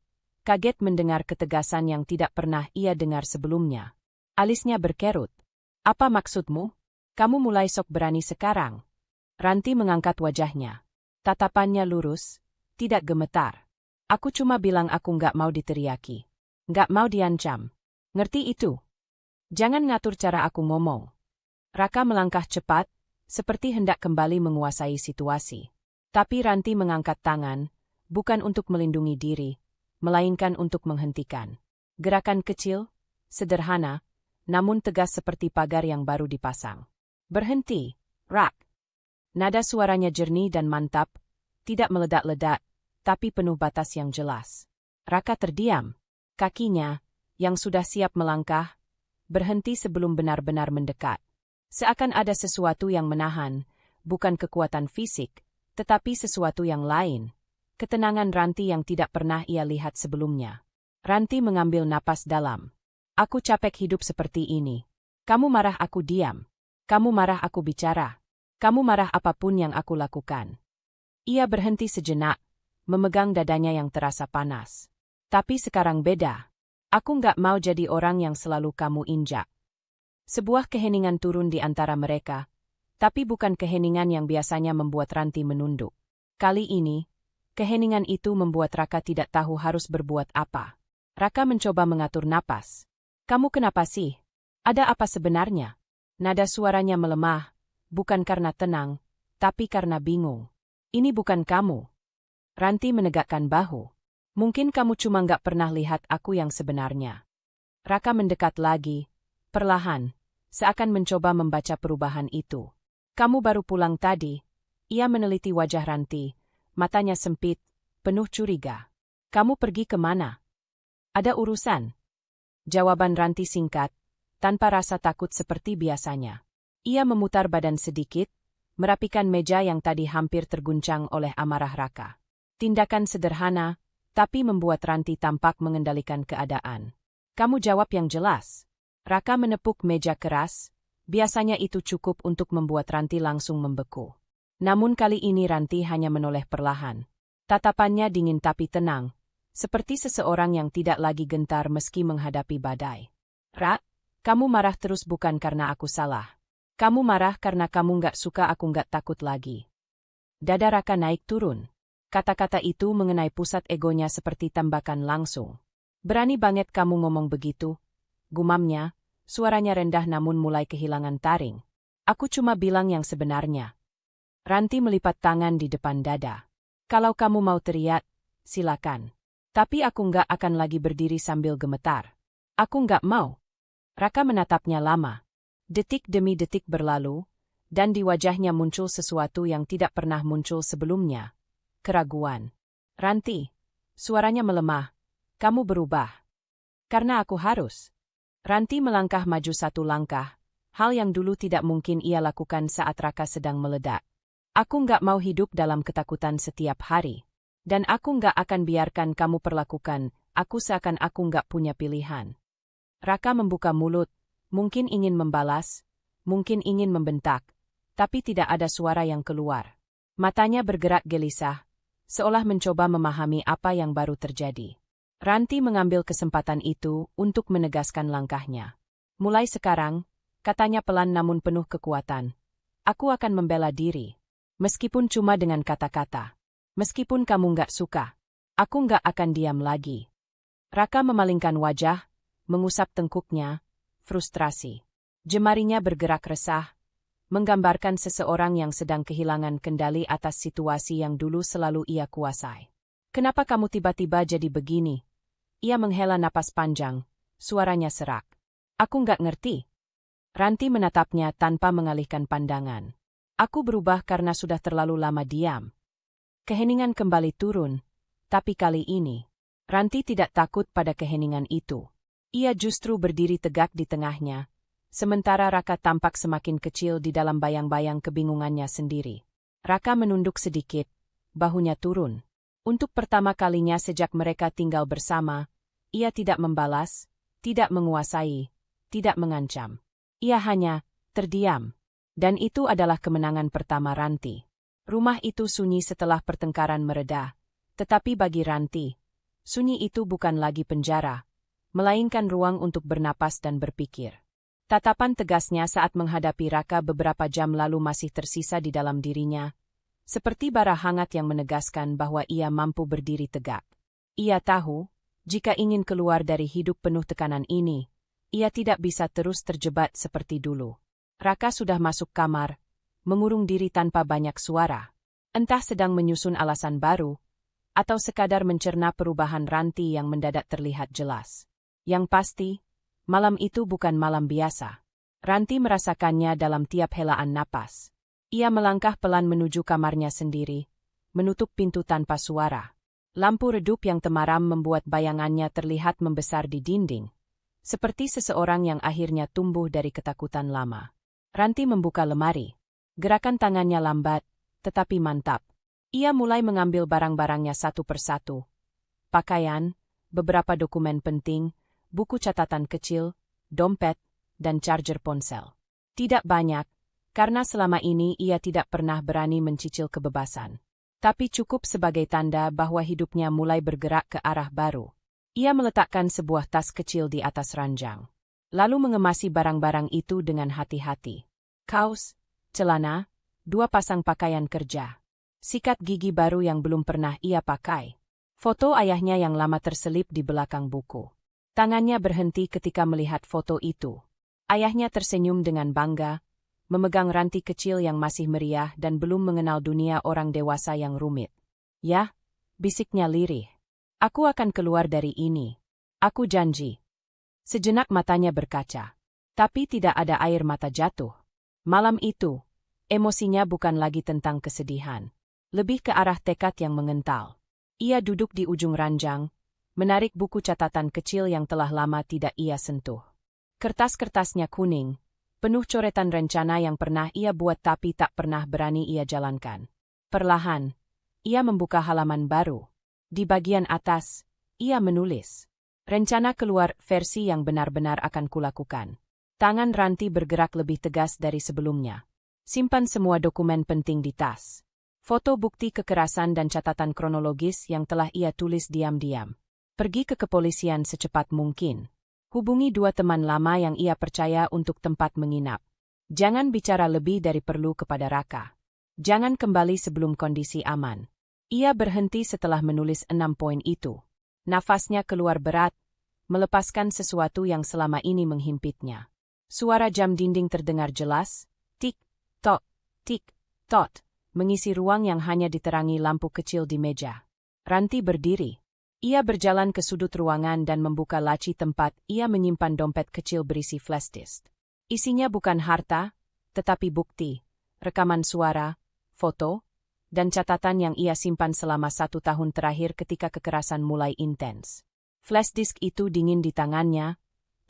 kaget mendengar ketegasan yang tidak pernah ia dengar sebelumnya. Alisnya berkerut. "Apa maksudmu? Kamu mulai sok berani sekarang?" Ranti mengangkat wajahnya. Tatapannya lurus, tidak gemetar. "Aku cuma bilang aku nggak mau diteriaki. Nggak mau diancam. Ngerti itu? Jangan ngatur cara aku ngomong." Raka melangkah cepat, seperti hendak kembali menguasai situasi. Tapi Ranti mengangkat tangan, bukan untuk melindungi diri, melainkan untuk menghentikan. Gerakan kecil, sederhana, namun tegas seperti pagar yang baru dipasang. "Berhenti, Rak." Nada suaranya jernih dan mantap, tidak meledak-ledak, tapi penuh batas yang jelas. Raka terdiam. Kakinya, yang sudah siap melangkah, berhenti sebelum benar-benar mendekat. Seakan ada sesuatu yang menahan, bukan kekuatan fisik, tetapi sesuatu yang lain. Ketenangan Ranti yang tidak pernah ia lihat sebelumnya. Ranti mengambil napas dalam. "Aku capek hidup seperti ini. Kamu marah aku diam. Kamu marah aku bicara. Kamu marah apapun yang aku lakukan." Ia berhenti sejenak, memegang dadanya yang terasa panas. "Tapi sekarang beda. Aku nggak mau jadi orang yang selalu kamu injak." Sebuah keheningan turun di antara mereka, tapi bukan keheningan yang biasanya membuat Ranti menunduk. Kali ini, keheningan itu membuat Raka tidak tahu harus berbuat apa. Raka mencoba mengatur napas. "Kamu kenapa sih? Ada apa sebenarnya?" Nada suaranya melemah, bukan karena tenang, tapi karena bingung. "Ini bukan kamu." Ranti menegakkan bahu. "Mungkin kamu cuma nggak pernah lihat aku yang sebenarnya." Raka mendekat lagi, perlahan, seakan mencoba membaca perubahan itu. "Kamu baru pulang tadi." Ia meneliti wajah Ranti, matanya sempit, penuh curiga. "Kamu pergi kemana?" "Ada urusan." Jawaban Ranti singkat, tanpa rasa takut seperti biasanya. Ia memutar badan sedikit, merapikan meja yang tadi hampir terguncang oleh amarah Raka. Tindakan sederhana, tapi membuat Ranti tampak mengendalikan keadaan. "Kamu jawab yang jelas." Raka menepuk meja keras, biasanya itu cukup untuk membuat Ranti langsung membeku. Namun kali ini Ranti hanya menoleh perlahan. Tatapannya dingin tapi tenang, seperti seseorang yang tidak lagi gentar meski menghadapi badai. Ra, kamu marah terus bukan karena aku salah. Kamu marah karena kamu nggak suka aku nggak takut lagi. Dada Raka naik turun. Kata-kata itu mengenai pusat egonya seperti tembakan langsung. Berani banget kamu ngomong begitu, gumamnya, suaranya rendah namun mulai kehilangan taring. Aku cuma bilang yang sebenarnya. Ranti melipat tangan di depan dada. Kalau kamu mau teriak, silakan. Tapi aku nggak akan lagi berdiri sambil gemetar. Aku nggak mau. Raka menatapnya lama. Detik demi detik berlalu, dan di wajahnya muncul sesuatu yang tidak pernah muncul sebelumnya. Keraguan. Ranti, suaranya melemah. Kamu berubah. Karena aku harus. Ranti melangkah maju satu langkah, hal yang dulu tidak mungkin ia lakukan saat Raka sedang meledak. Aku nggak mau hidup dalam ketakutan setiap hari. Dan aku nggak akan biarkan kamu perlakukan aku seakan aku nggak punya pilihan. Raka membuka mulut, mungkin ingin membalas, mungkin ingin membentak, tapi tidak ada suara yang keluar. Matanya bergerak gelisah, seolah mencoba memahami apa yang baru terjadi. Ranti mengambil kesempatan itu untuk menegaskan langkahnya. Mulai sekarang, katanya pelan namun penuh kekuatan, aku akan membela diri. Meskipun cuma dengan kata-kata. Meskipun kamu nggak suka. Aku nggak akan diam lagi. Raka memalingkan wajah, mengusap tengkuknya, frustrasi. Jemarinya bergerak resah, menggambarkan seseorang yang sedang kehilangan kendali atas situasi yang dulu selalu ia kuasai. Kenapa kamu tiba-tiba jadi begini? Ia menghela napas panjang, suaranya serak. Aku nggak ngerti. Ranti menatapnya tanpa mengalihkan pandangan. Aku berubah karena sudah terlalu lama diam. Keheningan kembali turun, tapi kali ini, Ranti tidak takut pada keheningan itu. Ia justru berdiri tegak di tengahnya, sementara Raka tampak semakin kecil di dalam bayang-bayang kebingungannya sendiri. Raka menunduk sedikit, bahunya turun. Untuk pertama kalinya sejak mereka tinggal bersama, ia tidak membalas, tidak menguasai, tidak mengancam. Ia hanya terdiam. Dan itu adalah kemenangan pertama Ranti. Rumah itu sunyi setelah pertengkaran mereda. Tetapi bagi Ranti, sunyi itu bukan lagi penjara, melainkan ruang untuk bernapas dan berpikir. Tatapan tegasnya saat menghadapi Raka beberapa jam lalu masih tersisa di dalam dirinya, seperti bara hangat yang menegaskan bahwa ia mampu berdiri tegak. Ia tahu, jika ingin keluar dari hidup penuh tekanan ini, ia tidak bisa terus terjebak seperti dulu. Raka sudah masuk kamar, mengurung diri tanpa banyak suara. Entah sedang menyusun alasan baru, atau sekadar mencerna perubahan Ranti yang mendadak terlihat jelas. Yang pasti, malam itu bukan malam biasa. Ranti merasakannya dalam tiap helaan napas. Ia melangkah pelan menuju kamarnya sendiri, menutup pintu tanpa suara. Lampu redup yang temaram membuat bayangannya terlihat membesar di dinding, seperti seseorang yang akhirnya tumbuh dari ketakutan lama. Ranti membuka lemari. Gerakan tangannya lambat, tetapi mantap. Ia mulai mengambil barang-barangnya satu persatu. Pakaian, beberapa dokumen penting, buku catatan kecil, dompet, dan charger ponsel. Tidak banyak, karena selama ini ia tidak pernah berani mencicil kebebasan. Tapi cukup sebagai tanda bahwa hidupnya mulai bergerak ke arah baru. Ia meletakkan sebuah tas kecil di atas ranjang. Lalu mengemasi barang-barang itu dengan hati-hati. Kaos, celana, 2 pasang pakaian kerja. Sikat gigi baru yang belum pernah ia pakai. Foto ayahnya yang lama terselip di belakang buku. Tangannya berhenti ketika melihat foto itu. Ayahnya tersenyum dengan bangga, memegang Ranti kecil yang masih meriah dan belum mengenal dunia orang dewasa yang rumit. Ya, bisiknya lirih. Aku akan keluar dari ini. Aku janji. Sejenak matanya berkaca. Tapi tidak ada air mata jatuh. Malam itu, emosinya bukan lagi tentang kesedihan. Lebih ke arah tekad yang mengental. Ia duduk di ujung ranjang, menarik buku catatan kecil yang telah lama tidak ia sentuh. Kertas-kertasnya kuning, penuh coretan rencana yang pernah ia buat tapi tak pernah berani ia jalankan. Perlahan, ia membuka halaman baru. Di bagian atas, ia menulis. Rencana keluar versi yang benar-benar akan kulakukan. Tangan Ranti bergerak lebih tegas dari sebelumnya. Simpan semua dokumen penting di tas. foto bukti kekerasan dan catatan kronologis yang telah ia tulis diam-diam. Pergi ke kepolisian secepat mungkin. Hubungi 2 teman lama yang ia percaya untuk tempat menginap. Jangan bicara lebih dari perlu kepada Raka. Jangan kembali sebelum kondisi aman. Ia berhenti setelah menulis 6 poin itu. Nafasnya keluar berat, melepaskan sesuatu yang selama ini menghimpitnya. Suara jam dinding terdengar jelas, tik-tok, tik-tot, mengisi ruang yang hanya diterangi lampu kecil di meja. Ranti berdiri. Ia berjalan ke sudut ruangan dan membuka laci tempat ia menyimpan dompet kecil berisi flash disk. Isinya bukan harta, tetapi bukti, rekaman suara, foto, dan catatan yang ia simpan selama 1 tahun terakhir ketika kekerasan mulai intens. Flash disk itu dingin di tangannya,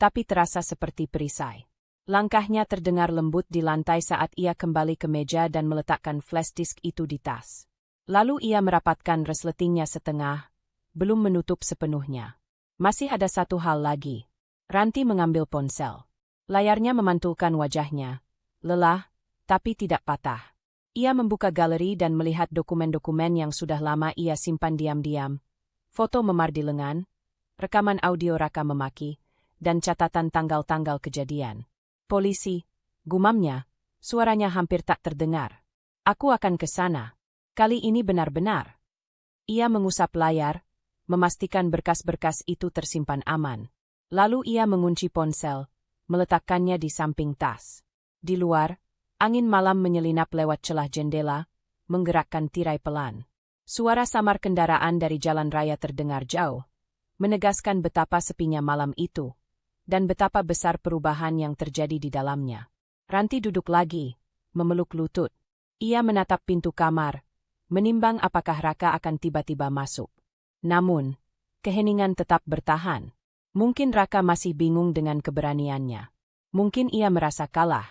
tapi terasa seperti perisai. Langkahnya terdengar lembut di lantai saat ia kembali ke meja dan meletakkan flash disk itu di tas. Lalu ia merapatkan resletingnya setengah, belum menutup sepenuhnya. Masih ada satu hal lagi. Ranti mengambil ponsel. Layarnya memantulkan wajahnya. Lelah, tapi tidak patah. Ia membuka galeri dan melihat dokumen-dokumen yang sudah lama ia simpan diam-diam. Foto memar di lengan, rekaman audio Raka memaki, dan catatan tanggal-tanggal kejadian. Polisi, gumamnya, suaranya hampir tak terdengar. Aku akan ke sana. Kali ini benar-benar. Ia mengusap layar, memastikan berkas-berkas itu tersimpan aman. Lalu ia mengunci ponsel, meletakkannya di samping tas. Di luar, angin malam menyelinap lewat celah jendela, menggerakkan tirai pelan. Suara samar kendaraan dari jalan raya terdengar jauh, menegaskan betapa sepinya malam itu, dan betapa besar perubahan yang terjadi di dalamnya. Ranti duduk lagi, memeluk lutut. Ia menatap pintu kamar, menimbang apakah Raka akan tiba-tiba masuk. Namun, keheningan tetap bertahan. Mungkin Raka masih bingung dengan keberaniannya. Mungkin ia merasa kalah.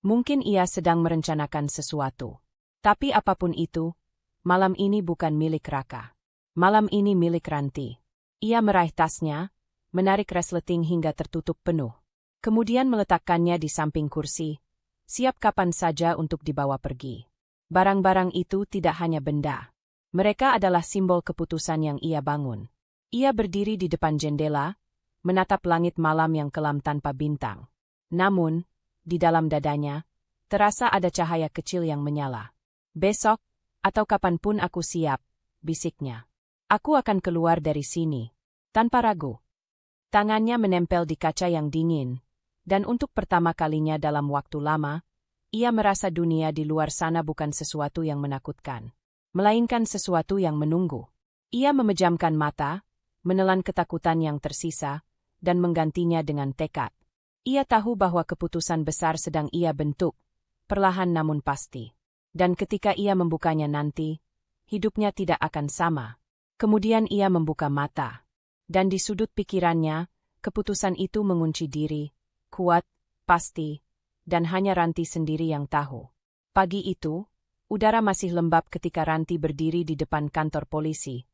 Mungkin ia sedang merencanakan sesuatu. Tapi apapun itu, malam ini bukan milik Raka. Malam ini milik Ranti. Ia meraih tasnya, menarik resleting hingga tertutup penuh. Kemudian meletakkannya di samping kursi, siap kapan saja untuk dibawa pergi. Barang-barang itu tidak hanya benda. Mereka adalah simbol keputusan yang ia bangun. Ia berdiri di depan jendela, menatap langit malam yang kelam tanpa bintang. Namun, di dalam dadanya, terasa ada cahaya kecil yang menyala. Besok, atau kapanpun aku siap, bisiknya. Aku akan keluar dari sini, tanpa ragu. Tangannya menempel di kaca yang dingin, dan untuk pertama kalinya dalam waktu lama, ia merasa dunia di luar sana bukan sesuatu yang menakutkan, melainkan sesuatu yang menunggu. Ia memejamkan mata, menelan ketakutan yang tersisa, dan menggantinya dengan tekad. Ia tahu bahwa keputusan besar sedang ia bentuk, perlahan namun pasti. Dan ketika ia membukanya nanti, hidupnya tidak akan sama. Kemudian ia membuka mata. Dan di sudut pikirannya, keputusan itu mengunci diri, kuat, pasti, dan hanya Ranti sendiri yang tahu. Pagi itu, udara masih lembab ketika Ranti berdiri di depan kantor polisi,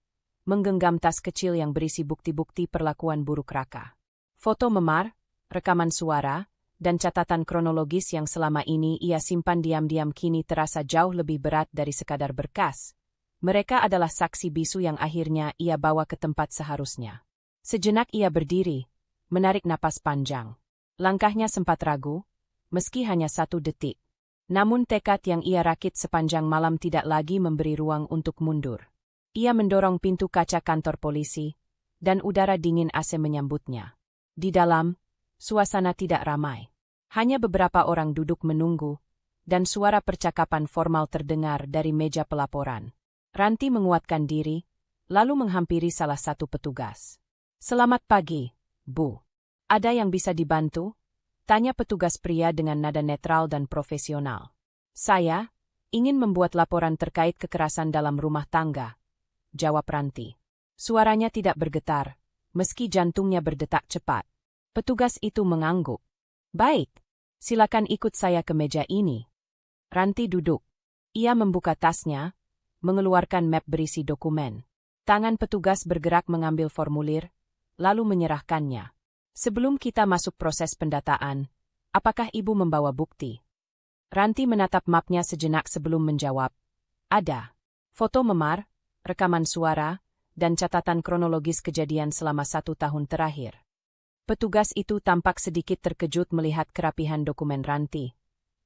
menggenggam tas kecil yang berisi bukti-bukti perlakuan buruk Raka. Foto memar, rekaman suara, dan catatan kronologis yang selama ini ia simpan diam-diam kini terasa jauh lebih berat dari sekadar berkas. Mereka adalah saksi bisu yang akhirnya ia bawa ke tempat seharusnya. Sejenak ia berdiri, menarik napas panjang. Langkahnya sempat ragu, meski hanya 1 detik. Namun tekad yang ia rakit sepanjang malam tidak lagi memberi ruang untuk mundur. Ia mendorong pintu kaca kantor polisi, dan udara dingin AC menyambutnya. Di dalam, suasana tidak ramai. Hanya beberapa orang duduk menunggu, dan suara percakapan formal terdengar dari meja pelaporan. Ranti menguatkan diri, lalu menghampiri salah satu petugas. "Selamat pagi, Bu. Ada yang bisa dibantu?" Tanya petugas pria dengan nada netral dan profesional. "Saya ingin membuat laporan terkait kekerasan dalam rumah tangga," jawab Ranti. Suaranya tidak bergetar, meski jantungnya berdetak cepat. Petugas itu mengangguk. "Baik, silakan ikut saya ke meja ini." Ranti duduk. Ia membuka tasnya, mengeluarkan map berisi dokumen. Tangan petugas bergerak mengambil formulir, lalu menyerahkannya. "Sebelum kita masuk proses pendataan, apakah Ibu membawa bukti?" Ranti menatap mapnya sejenak sebelum menjawab, "Ada." Foto memar, rekaman suara, dan catatan kronologis kejadian selama 1 tahun terakhir. Petugas itu tampak sedikit terkejut melihat kerapihan dokumen Ranti.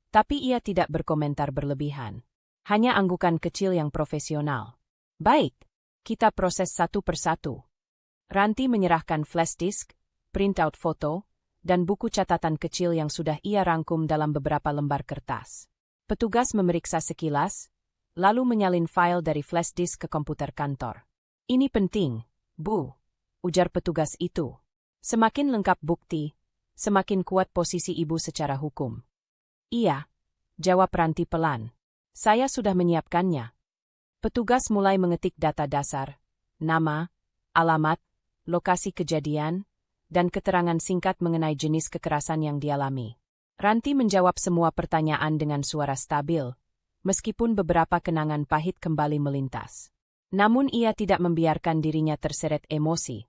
Tapi ia tidak berkomentar berlebihan. Hanya anggukan kecil yang profesional. Baik, kita proses satu persatu. Ranti menyerahkan flash disk, printout foto, dan buku catatan kecil yang sudah ia rangkum dalam beberapa lembar kertas. Petugas memeriksa sekilas, lalu menyalin file dari flash disk ke komputer kantor. Ini penting, Bu, ujar petugas itu. Semakin lengkap bukti, semakin kuat posisi Ibu secara hukum. Iya, jawab Ranti pelan. Saya sudah menyiapkannya. Petugas mulai mengetik data dasar, nama, alamat, lokasi kejadian, dan keterangan singkat mengenai jenis kekerasan yang dialami. Ranti menjawab semua pertanyaan dengan suara stabil, meskipun beberapa kenangan pahit kembali melintas. Namun ia tidak membiarkan dirinya terseret emosi.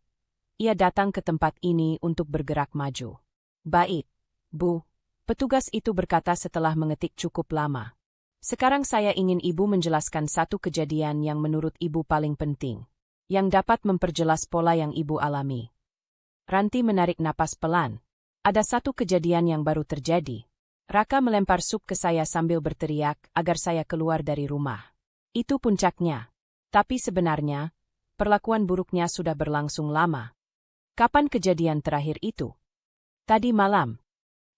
Ia datang ke tempat ini untuk bergerak maju. Baik, Bu, petugas itu berkata setelah mengetik cukup lama. Sekarang saya ingin Ibu menjelaskan satu kejadian yang menurut Ibu paling penting, yang dapat memperjelas pola yang Ibu alami. Ranti menarik napas pelan. Ada satu kejadian yang baru terjadi. Raka melempar sup ke saya sambil berteriak agar saya keluar dari rumah. Itu puncaknya. Tapi sebenarnya, perlakuan buruknya sudah berlangsung lama. Kapan kejadian terakhir itu? Tadi malam.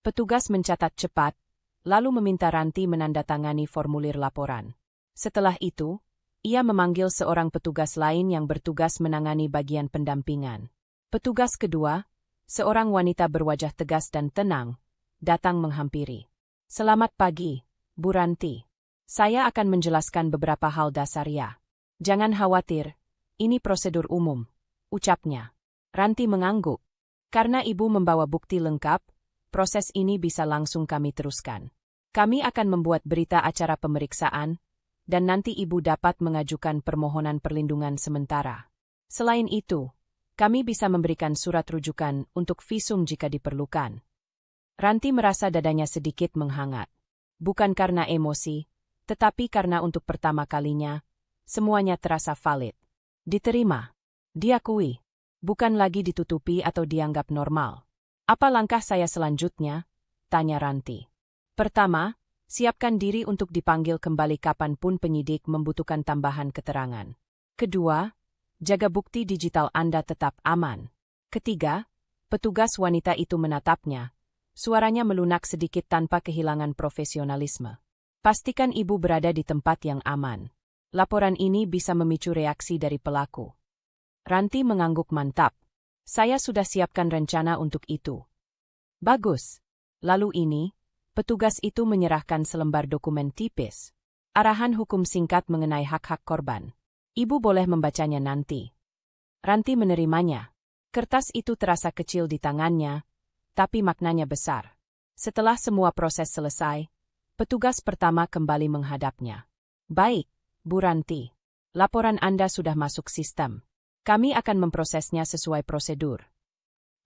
Petugas mencatat cepat, lalu meminta Ranti menandatangani formulir laporan. Setelah itu, ia memanggil seorang petugas lain yang bertugas menangani bagian pendampingan. Petugas kedua, seorang wanita berwajah tegas dan tenang, datang menghampiri. Selamat pagi, Bu Ranti. Saya akan menjelaskan beberapa hal dasar ya. Jangan khawatir, ini prosedur umum, ucapnya. Ranti mengangguk. Karena Ibu membawa bukti lengkap, proses ini bisa langsung kami teruskan. Kami akan membuat berita acara pemeriksaan, dan nanti Ibu dapat mengajukan permohonan perlindungan sementara. Selain itu, kami bisa memberikan surat rujukan untuk visum jika diperlukan. Ranti merasa dadanya sedikit menghangat. Bukan karena emosi, tetapi karena untuk pertama kalinya, semuanya terasa valid. Diterima. Diakui. Bukan lagi ditutupi atau dianggap normal. Apa langkah saya selanjutnya? Tanya Ranti. Pertama, siapkan diri untuk dipanggil kembali kapanpun penyidik membutuhkan tambahan keterangan. Kedua, jaga bukti digital Anda tetap aman. Ketiga, petugas wanita itu menatapnya. Suaranya melunak sedikit tanpa kehilangan profesionalisme. Pastikan Ibu berada di tempat yang aman. Laporan ini bisa memicu reaksi dari pelaku. Ranti mengangguk mantap. Saya sudah siapkan rencana untuk itu. Bagus. Lalu ini, petugas itu menyerahkan selembar dokumen tipis. Arahan hukum singkat mengenai hak-hak korban. Ibu boleh membacanya nanti. Ranti menerimanya. Kertas itu terasa kecil di tangannya, tapi maknanya besar. Setelah semua proses selesai, petugas pertama kembali menghadapnya. Baik, Bu Ranti. Laporan Anda sudah masuk sistem. Kami akan memprosesnya sesuai prosedur.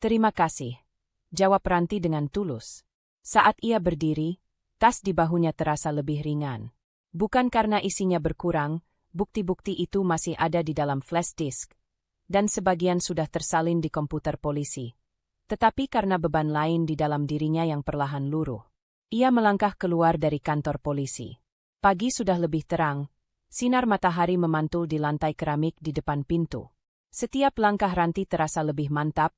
Terima kasih, jawab Ranti dengan tulus. Saat ia berdiri, tas di bahunya terasa lebih ringan. Bukan karena isinya berkurang, bukti-bukti itu masih ada di dalam flash disk, dan sebagian sudah tersalin di komputer polisi. Tetapi karena beban lain di dalam dirinya yang perlahan luruh. Ia melangkah keluar dari kantor polisi. Pagi sudah lebih terang, sinar matahari memantul di lantai keramik di depan pintu. Setiap langkah Ranti terasa lebih mantap,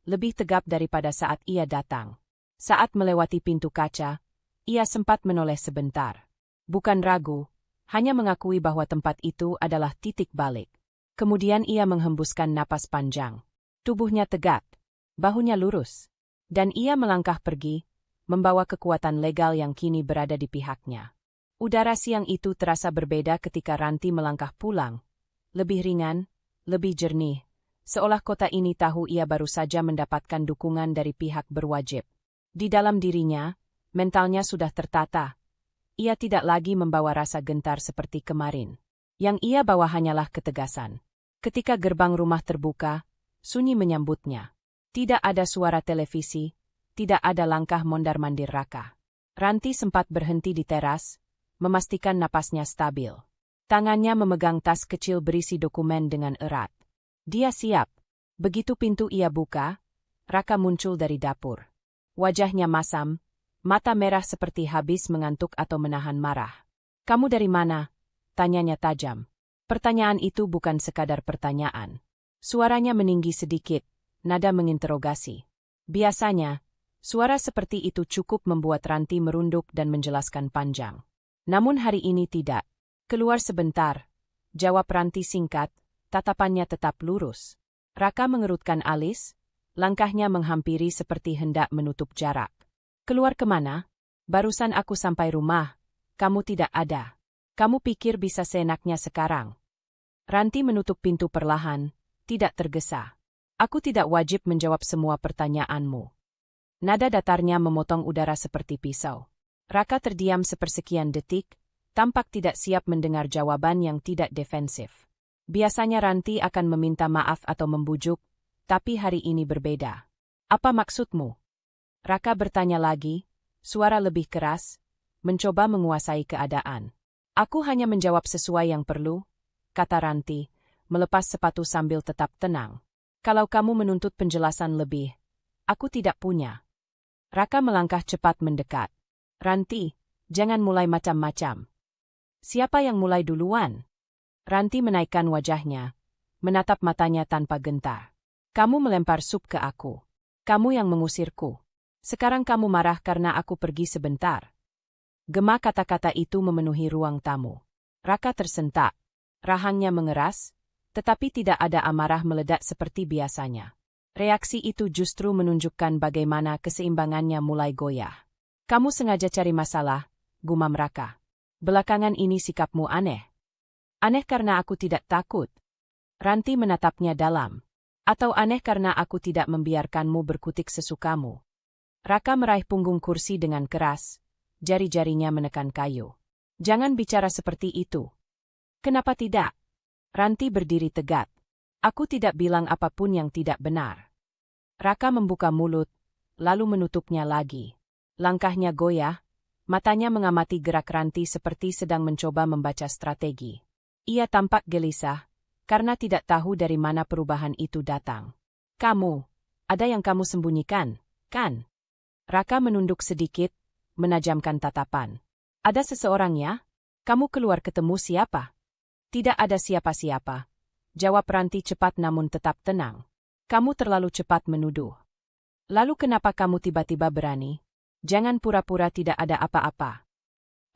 lebih tegap daripada saat ia datang. Saat melewati pintu kaca, ia sempat menoleh sebentar. Bukan ragu, hanya mengakui bahwa tempat itu adalah titik balik. Kemudian ia menghembuskan napas panjang. Tubuhnya tegak, bahunya lurus, dan ia melangkah pergi, membawa kekuatan legal yang kini berada di pihaknya. Udara siang itu terasa berbeda ketika Ranti melangkah pulang. Lebih ringan, lebih jernih, seolah kota ini tahu ia baru saja mendapatkan dukungan dari pihak berwajib. Di dalam dirinya, mentalnya sudah tertata. Ia tidak lagi membawa rasa gentar seperti kemarin. Yang ia bawa hanyalah ketegasan. Ketika gerbang rumah terbuka, sunyi menyambutnya. Tidak ada suara televisi, tidak ada langkah mondar-mandir Raka. Ranti sempat berhenti di teras, memastikan napasnya stabil. Tangannya memegang tas kecil berisi dokumen dengan erat. Dia siap. Begitu pintu ia buka, Raka muncul dari dapur. Wajahnya masam, mata merah seperti habis mengantuk atau menahan marah. "Kamu dari mana?" tanyanya tajam. Pertanyaan itu bukan sekadar pertanyaan. Suaranya meninggi sedikit, nada menginterogasi. Biasanya, suara seperti itu cukup membuat Ranti merunduk dan menjelaskan panjang. Namun hari ini tidak. "Keluar sebentar," jawab Ranti singkat, tatapannya tetap lurus. Raka mengerutkan alis, langkahnya menghampiri seperti hendak menutup jarak. "Keluar kemana? Barusan aku sampai rumah, kamu tidak ada. Kamu pikir bisa seenaknya sekarang?" Ranti menutup pintu perlahan, tidak tergesa. "Aku tidak wajib menjawab semua pertanyaanmu." Nada datarnya memotong udara seperti pisau. Raka terdiam sepersekian detik, tampak tidak siap mendengar jawaban yang tidak defensif. Biasanya Ranti akan meminta maaf atau membujuk, tapi hari ini berbeda. "Apa maksudmu?" Raka bertanya lagi, suara lebih keras, mencoba menguasai keadaan. "Aku hanya menjawab sesuai yang perlu," kata Ranti, melepas sepatu sambil tetap tenang. "Kalau kamu menuntut penjelasan lebih, aku tidak punya." Raka melangkah cepat mendekat. "Ranti, jangan mulai macam-macam." "Siapa yang mulai duluan?" Ranti menaikkan wajahnya, menatap matanya tanpa gentar. "Kamu melempar sup ke aku. Kamu yang mengusirku. Sekarang kamu marah karena aku pergi sebentar." Gema kata-kata itu memenuhi ruang tamu. Raka tersentak. Rahangnya mengeras, tetapi tidak ada amarah meledak seperti biasanya. Reaksi itu justru menunjukkan bagaimana keseimbangannya mulai goyah. "Kamu sengaja cari masalah," gumam Raka. "Belakangan ini sikapmu aneh." "Aneh karena aku tidak takut." Ranti menatapnya dalam. "Atau aneh karena aku tidak membiarkanmu berkutik sesukamu?" Raka meraih punggung kursi dengan keras, jari-jarinya menekan kayu. "Jangan bicara seperti itu." "Kenapa tidak?" Ranti berdiri tegak. "Aku tidak bilang apapun yang tidak benar." Raka membuka mulut, lalu menutupnya lagi. Langkahnya goyah, matanya mengamati gerak Ranti seperti sedang mencoba membaca strategi. Ia tampak gelisah, karena tidak tahu dari mana perubahan itu datang. "Kamu, ada yang kamu sembunyikan, kan?" Raka menunduk sedikit, menajamkan tatapan. "Ada seseorang ya? Kamu keluar ketemu siapa?" "Tidak ada siapa-siapa," jawab Ranti cepat namun tetap tenang. "Kamu terlalu cepat menuduh." "Lalu kenapa kamu tiba-tiba berani? Jangan pura-pura tidak ada apa-apa."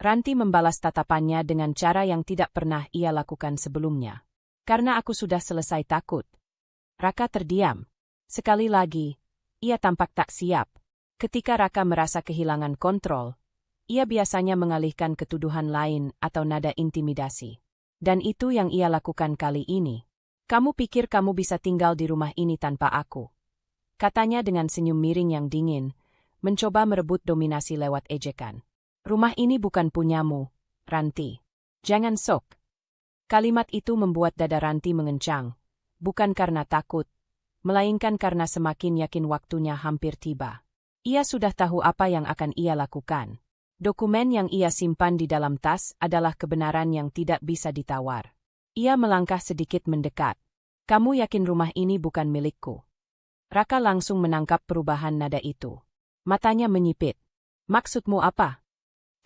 Ranti membalas tatapannya dengan cara yang tidak pernah ia lakukan sebelumnya. "Karena aku sudah selesai takut." Raka terdiam. Sekali lagi, ia tampak tak siap. Ketika Raka merasa kehilangan kontrol, ia biasanya mengalihkan ke tuduhan lain atau nada intimidasi. Dan itu yang ia lakukan kali ini. "Kamu pikir kamu bisa tinggal di rumah ini tanpa aku?" katanya dengan senyum miring yang dingin, mencoba merebut dominasi lewat ejekan. "Rumah ini bukan punyamu, Ranti. Jangan sok." Kalimat itu membuat dada Ranti mengencang, bukan karena takut, melainkan karena semakin yakin waktunya hampir tiba. Ia sudah tahu apa yang akan ia lakukan. Dokumen yang ia simpan di dalam tas adalah kebenaran yang tidak bisa ditawar. Ia melangkah sedikit mendekat. "Kamu yakin rumah ini bukan milikku?" Raka langsung menangkap perubahan nada itu. Matanya menyipit. "Maksudmu apa?"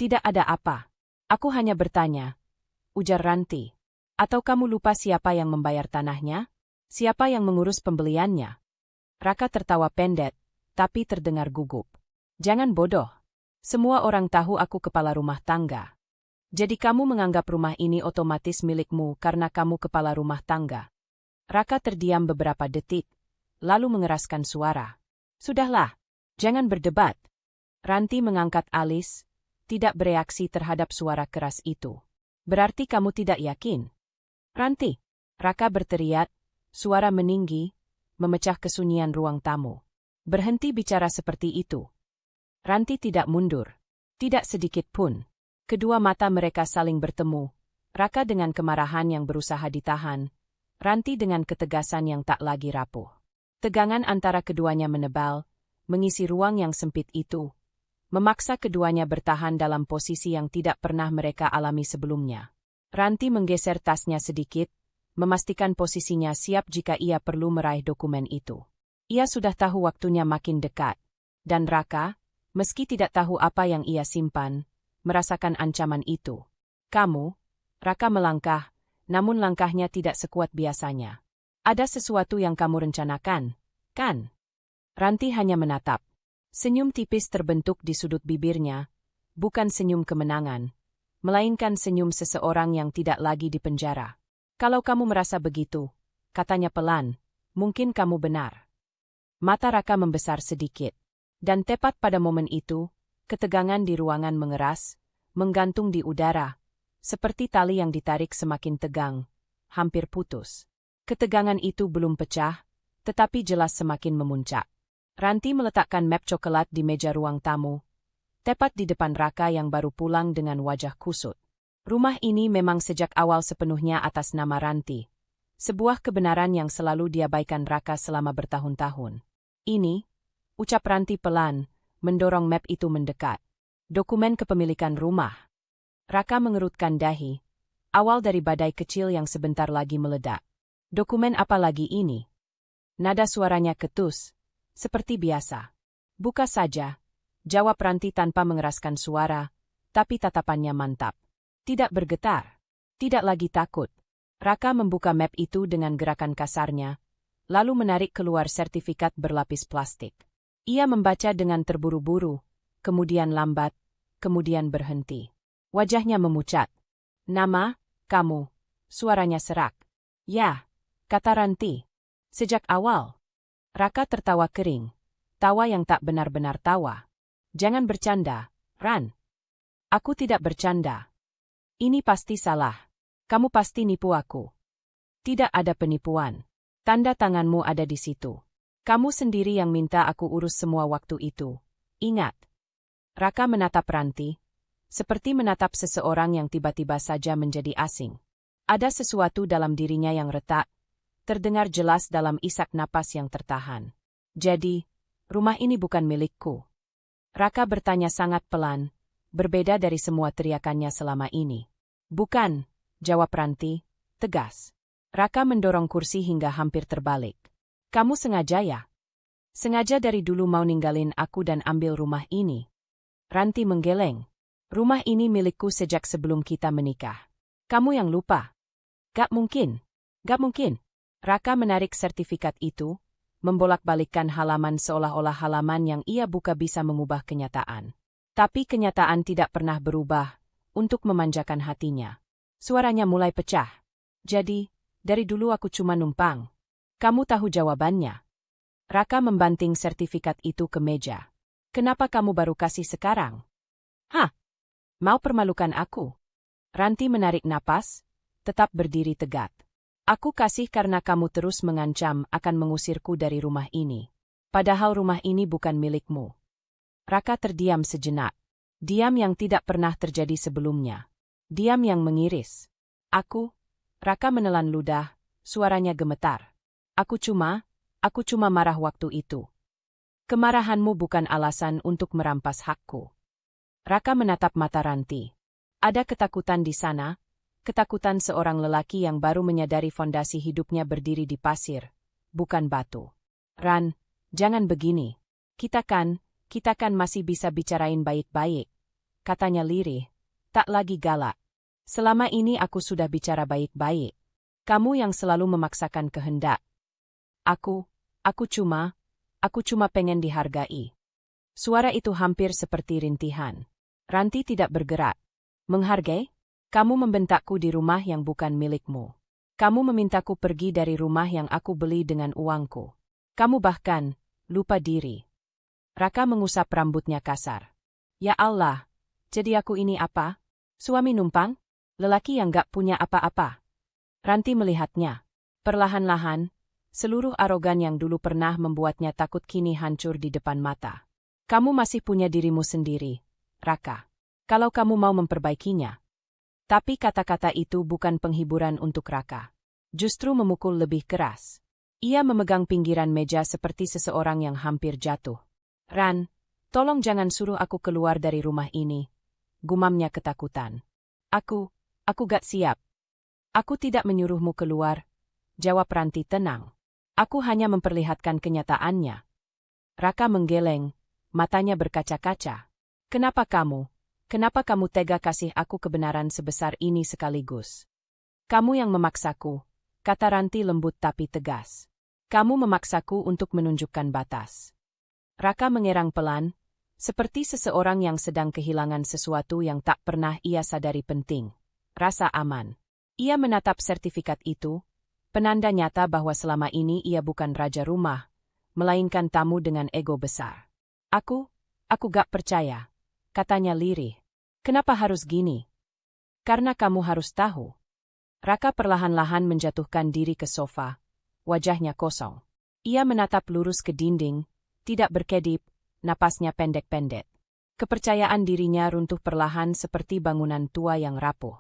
"Tidak ada apa. Aku hanya bertanya," ujar Ranti. "Atau kamu lupa siapa yang membayar tanahnya? Siapa yang mengurus pembeliannya?" Raka tertawa pendek, tapi terdengar gugup. "Jangan bodoh. Semua orang tahu aku kepala rumah tangga. Jadi kamu menganggap rumah ini otomatis milikmu karena kamu kepala rumah tangga." Raka terdiam beberapa detik, lalu mengeraskan suara. "Sudahlah, jangan berdebat." Ranti mengangkat alis, tidak bereaksi terhadap suara keras itu. "Berarti kamu tidak yakin?" "Ranti!" Raka berteriak, suara meninggi, memecah kesunyian ruang tamu. "Berhenti bicara seperti itu." Ranti tidak mundur. Tidak sedikit pun. Kedua mata mereka saling bertemu, Raka dengan kemarahan yang berusaha ditahan, Ranti dengan ketegasan yang tak lagi rapuh. Tegangan antara keduanya menebal, mengisi ruang yang sempit itu, memaksa keduanya bertahan dalam posisi yang tidak pernah mereka alami sebelumnya. Ranti menggeser tasnya sedikit, memastikan posisinya siap jika ia perlu meraih dokumen itu. Ia sudah tahu waktunya makin dekat. Dan Raka, meski tidak tahu apa yang ia simpan, merasakan ancaman itu. Kamu, Raka melangkah, namun langkahnya tidak sekuat biasanya. Ada sesuatu yang kamu rencanakan, kan? Ranti hanya menatap. Senyum tipis terbentuk di sudut bibirnya, bukan senyum kemenangan, melainkan senyum seseorang yang tidak lagi di penjara. Kalau kamu merasa begitu, katanya pelan, mungkin kamu benar. Mata Raka membesar sedikit. Dan tepat pada momen itu, ketegangan di ruangan mengeras, menggantung di udara, seperti tali yang ditarik semakin tegang, hampir putus. Ketegangan itu belum pecah, tetapi jelas semakin memuncak. Ranti meletakkan map coklat di meja ruang tamu, tepat di depan Raka yang baru pulang dengan wajah kusut. Rumah ini memang sejak awal sepenuhnya atas nama Ranti. Sebuah kebenaran yang selalu diabaikan Raka selama bertahun-tahun. Ini, ucap Ranti pelan, mendorong map itu mendekat. Dokumen kepemilikan rumah. Raka mengerutkan dahi, awal dari badai kecil yang sebentar lagi meledak. Dokumen apa lagi ini? Nada suaranya ketus, seperti biasa. Buka saja, jawab Ranti tanpa mengeraskan suara, tapi tatapannya mantap. Tidak bergetar, tidak lagi takut. Raka membuka map itu dengan gerakan kasarnya, lalu menarik keluar sertifikat berlapis plastik. Ia membaca dengan terburu-buru, kemudian lambat, kemudian berhenti. Wajahnya memucat. Nama, kamu, suaranya serak. Ya, kata Ranti. Sejak awal. Raka tertawa kering. Tawa yang tak benar-benar tawa. Jangan bercanda, Ran. Aku tidak bercanda. Ini pasti salah. Kamu pasti nipu aku. Tidak ada penipuan. Tanda tanganmu ada di situ. Kamu sendiri yang minta aku urus semua waktu itu. Ingat. Raka menatap Ranti, seperti menatap seseorang yang tiba-tiba saja menjadi asing. Ada sesuatu dalam dirinya yang retak, terdengar jelas dalam isak napas yang tertahan. Jadi, rumah ini bukan milikku. Raka bertanya sangat pelan, berbeda dari semua teriakannya selama ini. Bukan, jawab Ranti, tegas. Raka mendorong kursi hingga hampir terbalik. Kamu sengaja ya? Sengaja dari dulu mau ninggalin aku dan ambil rumah ini. Ranti menggeleng. Rumah ini milikku sejak sebelum kita menikah. Kamu yang lupa. Gak mungkin. Gak mungkin. Raka menarik sertifikat itu, membolak-balikkan halaman seolah-olah halaman yang ia buka bisa mengubah kenyataan. Tapi kenyataan tidak pernah berubah, untuk memanjakan hatinya. Suaranya mulai pecah. Jadi, dari dulu aku cuma numpang. Kamu tahu jawabannya. Raka membanting sertifikat itu ke meja. Kenapa kamu baru kasih sekarang? Hah? Mau permalukan aku? Ranti menarik napas, tetap berdiri tegak. Aku kasih karena kamu terus mengancam akan mengusirku dari rumah ini. Padahal rumah ini bukan milikmu. Raka terdiam sejenak. Diam yang tidak pernah terjadi sebelumnya. Diam yang mengiris. Raka menelan ludah, suaranya gemetar. Aku cuma marah waktu itu. Kemarahanmu bukan alasan untuk merampas hakku. Raka menatap mata Ranti. Ada ketakutan di sana, ketakutan seorang lelaki yang baru menyadari fondasi hidupnya berdiri di pasir, bukan batu. Ran, jangan begini. Kita kan masih bisa bicarain baik-baik. Katanya lirih, tak lagi galak. Selama ini aku sudah bicara baik-baik. Kamu yang selalu memaksakan kehendak. Aku cuma pengen dihargai. Suara itu hampir seperti rintihan. Ranti tidak bergerak. Menghargai? Kamu membentakku di rumah yang bukan milikmu. Kamu memintaku pergi dari rumah yang aku beli dengan uangku. Kamu bahkan lupa diri. Raka mengusap rambutnya kasar. Ya Allah, jadi aku ini apa? Suami numpang? Lelaki yang gak punya apa-apa? Ranti melihatnya. Perlahan-lahan, seluruh arogan yang dulu pernah membuatnya takut kini hancur di depan mata. Kamu masih punya dirimu sendiri, Raka. Kalau kamu mau memperbaikinya. Tapi kata-kata itu bukan penghiburan untuk Raka. Justru memukul lebih keras. Ia memegang pinggiran meja seperti seseorang yang hampir jatuh. Ran, tolong jangan suruh aku keluar dari rumah ini. Gumamnya ketakutan. Aku gak siap. Aku tidak menyuruhmu keluar, jawab Ranti tenang. Aku hanya memperlihatkan kenyataannya. Raka menggeleng, matanya berkaca-kaca. Kenapa kamu tega kasih aku kebenaran sebesar ini sekaligus? Kamu yang memaksaku, kata Ranti lembut tapi tegas. Kamu memaksaku untuk menunjukkan batas. Raka mengerang pelan, seperti seseorang yang sedang kehilangan sesuatu yang tak pernah ia sadari penting. Rasa aman. Ia menatap sertifikat itu, penanda nyata bahwa selama ini ia bukan raja rumah, melainkan tamu dengan ego besar. Aku gak percaya, katanya lirih. Kenapa harus gini? Karena kamu harus tahu. Raka perlahan-lahan menjatuhkan diri ke sofa, wajahnya kosong. Ia menatap lurus ke dinding, tidak berkedip, napasnya pendek-pendek. Kepercayaan dirinya runtuh perlahan seperti bangunan tua yang rapuh.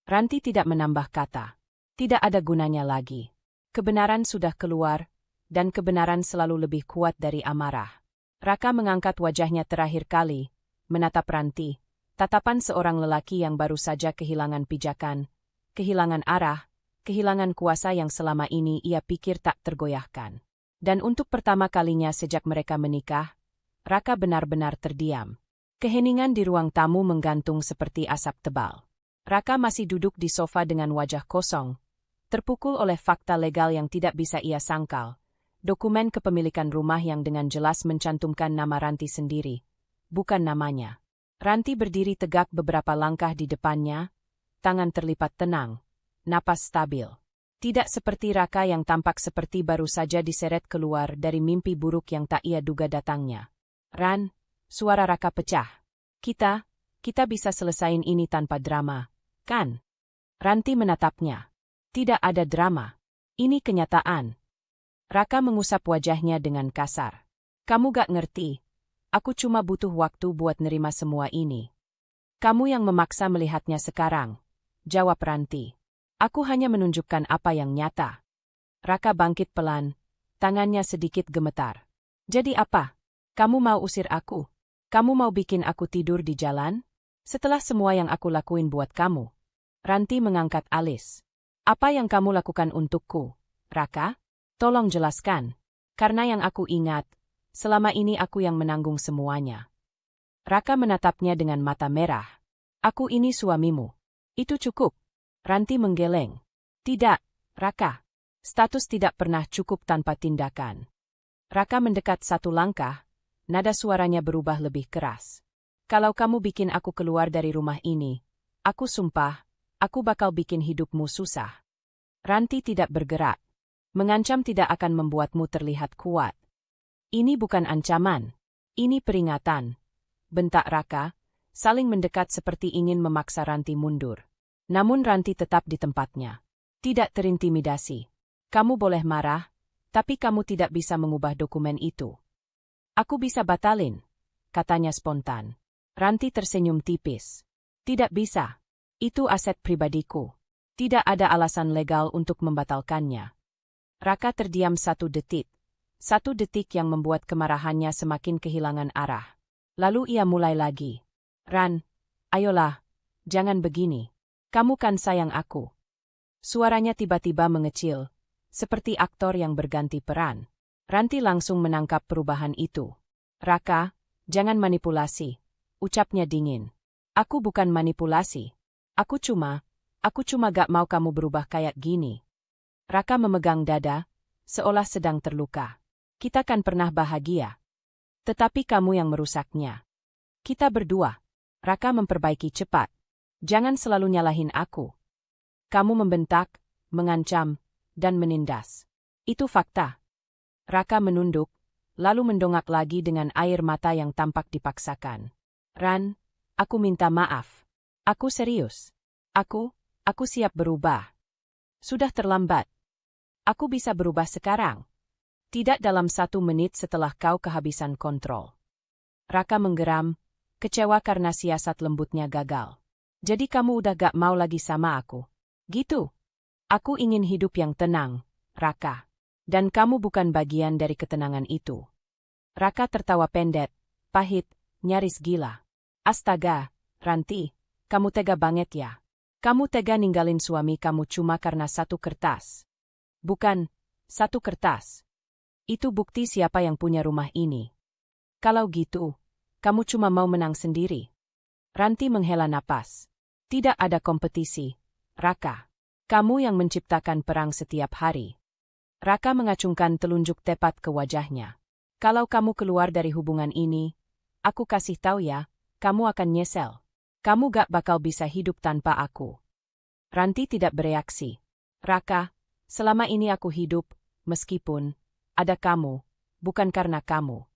Ranti tidak menambah kata. Tidak ada gunanya lagi. Kebenaran sudah keluar, dan kebenaran selalu lebih kuat dari amarah. Raka mengangkat wajahnya terakhir kali, menatap Ranti, tatapan seorang lelaki yang baru saja kehilangan pijakan, kehilangan arah, kehilangan kuasa yang selama ini ia pikir tak tergoyahkan. Dan untuk pertama kalinya sejak mereka menikah, Raka benar-benar terdiam. Keheningan di ruang tamu menggantung seperti asap tebal. Raka masih duduk di sofa dengan wajah kosong, terpukul oleh fakta legal yang tidak bisa ia sangkal, dokumen kepemilikan rumah yang dengan jelas mencantumkan nama Ranti sendiri, bukan namanya. Ranti berdiri tegak beberapa langkah di depannya, tangan terlipat tenang, napas stabil. Tidak seperti Raka yang tampak seperti baru saja diseret keluar dari mimpi buruk yang tak ia duga datangnya. Ran, suara Raka pecah. Kita bisa selesain ini tanpa drama, kan? Ranti menatapnya. Tidak ada drama. Ini kenyataan. Raka mengusap wajahnya dengan kasar. Kamu gak ngerti. Aku cuma butuh waktu buat nerima semua ini. Kamu yang memaksa melihatnya sekarang, jawab Ranti. Aku hanya menunjukkan apa yang nyata. Raka bangkit pelan, tangannya sedikit gemetar. Jadi apa? Kamu mau usir aku? Kamu mau bikin aku tidur di jalan? Setelah semua yang aku lakuin buat kamu. Ranti mengangkat alis. Apa yang kamu lakukan untukku, Raka? Tolong jelaskan. Karena yang aku ingat, selama ini aku yang menanggung semuanya. Raka menatapnya dengan mata merah. Aku ini suamimu. Itu cukup. Ranti menggeleng. Tidak, Raka. Status tidak pernah cukup tanpa tindakan. Raka mendekat satu langkah, nada suaranya berubah lebih keras. Kalau kamu bikin aku keluar dari rumah ini, aku sumpah, aku bakal bikin hidupmu susah. Ranti tidak bergerak. Mengancam tidak akan membuatmu terlihat kuat. Ini bukan ancaman. Ini peringatan. Bentak Raka, saling mendekat seperti ingin memaksa Ranti mundur. Namun Ranti tetap di tempatnya. Tidak terintimidasi. Kamu boleh marah, tapi kamu tidak bisa mengubah dokumen itu. Aku bisa batalin, katanya spontan. Ranti tersenyum tipis. Tidak bisa. Itu aset pribadiku. Tidak ada alasan legal untuk membatalkannya. Raka terdiam 1 detik. 1 detik yang membuat kemarahannya semakin kehilangan arah. Lalu ia mulai lagi. Ran, ayolah, jangan begini. Kamu kan sayang aku. Suaranya tiba-tiba mengecil, seperti aktor yang berganti peran. Ranti langsung menangkap perubahan itu. Raka, jangan manipulasi, ucapnya dingin. Aku bukan manipulasi. Aku cuma gak mau kamu berubah kayak gini. Raka memegang dada, seolah sedang terluka. Kita kan pernah bahagia. Tetapi kamu yang merusaknya. Kita berdua. Raka memperbaiki cepat. Jangan selalu nyalahin aku. Kamu membentak, mengancam, dan menindas. Itu fakta. Raka menunduk, lalu mendongak lagi dengan air mata yang tampak dipaksakan. Ran, aku minta maaf. Aku serius. Aku siap berubah. Sudah terlambat. Aku bisa berubah sekarang. Tidak dalam 1 menit setelah kau kehabisan kontrol. Raka menggeram, kecewa karena siasat lembutnya gagal. Jadi kamu udah gak mau lagi sama aku? Gitu. Aku ingin hidup yang tenang, Raka. Dan kamu bukan bagian dari ketenangan itu. Raka tertawa pendek, pahit, nyaris gila. Astaga, Ranti, kamu tega banget ya. Kamu tega ninggalin suami kamu cuma karena satu kertas. Bukan, satu kertas. Itu bukti siapa yang punya rumah ini. Kalau gitu, kamu cuma mau menang sendiri. Ranti menghela napas. Tidak ada kompetisi, Raka. Kamu yang menciptakan perang setiap hari. Raka mengacungkan telunjuk tepat ke wajahnya. Kalau kamu keluar dari hubungan ini, aku kasih tahu ya, kamu akan nyesel. Kamu gak bakal bisa hidup tanpa aku. Ranti tidak bereaksi. Raka, selama ini aku hidup, meskipun ada kamu, bukan karena kamu.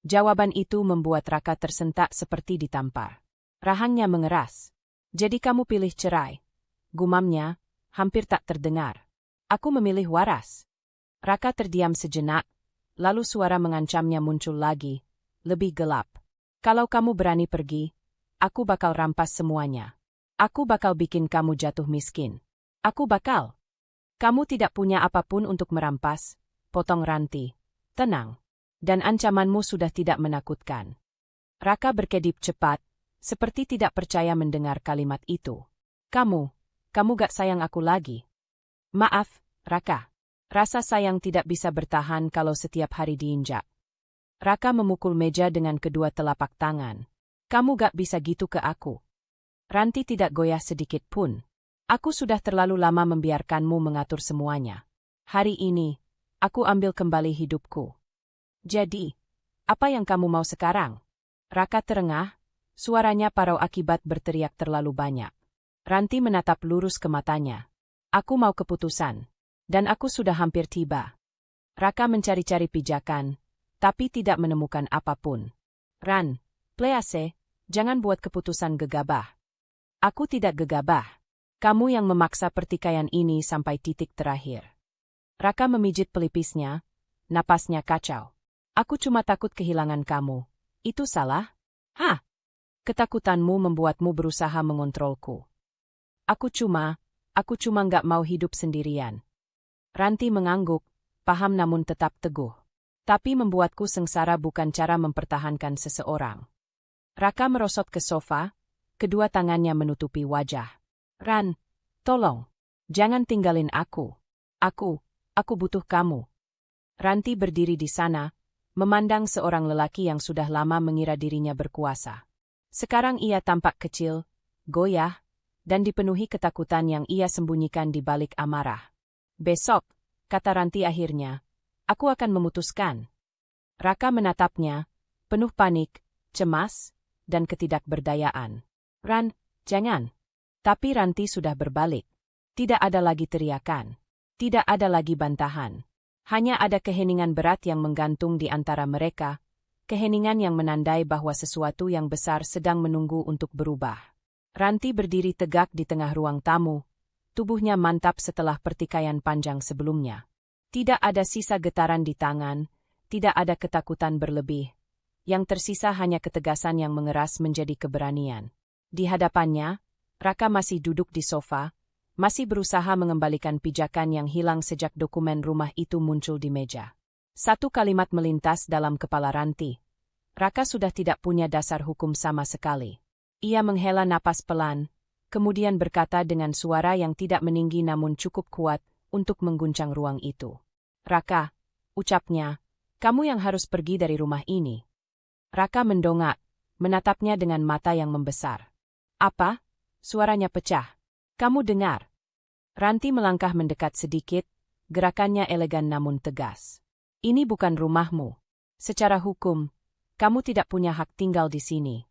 Jawaban itu membuat Raka tersentak seperti ditampar. Rahangnya mengeras. Jadi kamu pilih cerai. Gumamnya, hampir tak terdengar. Aku memilih waras. Raka terdiam sejenak, lalu suara mengancamnya muncul lagi, lebih gelap. Kalau kamu berani pergi, aku bakal rampas semuanya. Aku bakal bikin kamu jatuh miskin. Aku bakal. Kamu tidak punya apapun untuk merampas, potong Ranti. Tenang. Dan ancamanmu sudah tidak menakutkan. Raka berkedip cepat, seperti tidak percaya mendengar kalimat itu. Kamu gak sayang aku lagi. Maaf, Raka. Rasa sayang tidak bisa bertahan kalau setiap hari diinjak. Raka memukul meja dengan kedua telapak tangan. Kamu gak bisa gitu ke aku. Ranti tidak goyah sedikit pun. Aku sudah terlalu lama membiarkanmu mengatur semuanya. Hari ini, aku ambil kembali hidupku. Jadi, apa yang kamu mau sekarang? Raka terengah, suaranya parau akibat berteriak terlalu banyak. Ranti menatap lurus ke matanya. Aku mau keputusan. Dan aku sudah hampir tiba. Raka mencari-cari pijakan, tapi tidak menemukan apapun. Ran, please, jangan buat keputusan gegabah. Aku tidak gegabah. Kamu yang memaksa pertikaian ini sampai titik terakhir. Raka memijit pelipisnya, napasnya kacau. Aku cuma takut kehilangan kamu. Itu salah? Hah? Ketakutanmu membuatmu berusaha mengontrolku. Aku cuma nggak mau hidup sendirian. Ranti mengangguk, paham namun tetap teguh. Tapi membuatku sengsara bukan cara mempertahankan seseorang. Raka merosot ke sofa, kedua tangannya menutupi wajah. Ran, tolong, jangan tinggalin aku. Aku butuh kamu. Ranti berdiri di sana, memandang seorang lelaki yang sudah lama mengira dirinya berkuasa. Sekarang ia tampak kecil, goyah, dan dipenuhi ketakutan yang ia sembunyikan di balik amarah. Besok, kata Ranti akhirnya, aku akan memutuskan. Raka menatapnya, penuh panik, cemas, dan ketidakberdayaan. Ran, jangan. Tapi Ranti sudah berbalik. Tidak ada lagi teriakan. Tidak ada lagi bantahan. Hanya ada keheningan berat yang menggantung di antara mereka, keheningan yang menandai bahwa sesuatu yang besar sedang menunggu untuk berubah. Ranti berdiri tegak di tengah ruang tamu, tubuhnya mantap setelah pertikaian panjang sebelumnya. Tidak ada sisa getaran di tangan, tidak ada ketakutan berlebih. Yang tersisa hanya ketegasan yang mengeras menjadi keberanian. Di hadapannya, Raka masih duduk di sofa, masih berusaha mengembalikan pijakan yang hilang sejak dokumen rumah itu muncul di meja. Satu kalimat melintas dalam kepala Ranti. Raka sudah tidak punya dasar hukum sama sekali. Ia menghela napas pelan, kemudian berkata dengan suara yang tidak meninggi namun cukup kuat untuk mengguncang ruang itu. Raka, ucapnya, kamu yang harus pergi dari rumah ini. Raka mendongak, menatapnya dengan mata yang membesar. Apa? Suaranya pecah. Kamu dengar? Ranti melangkah mendekat sedikit, gerakannya elegan namun tegas. Ini bukan rumahmu. Secara hukum, kamu tidak punya hak tinggal di sini.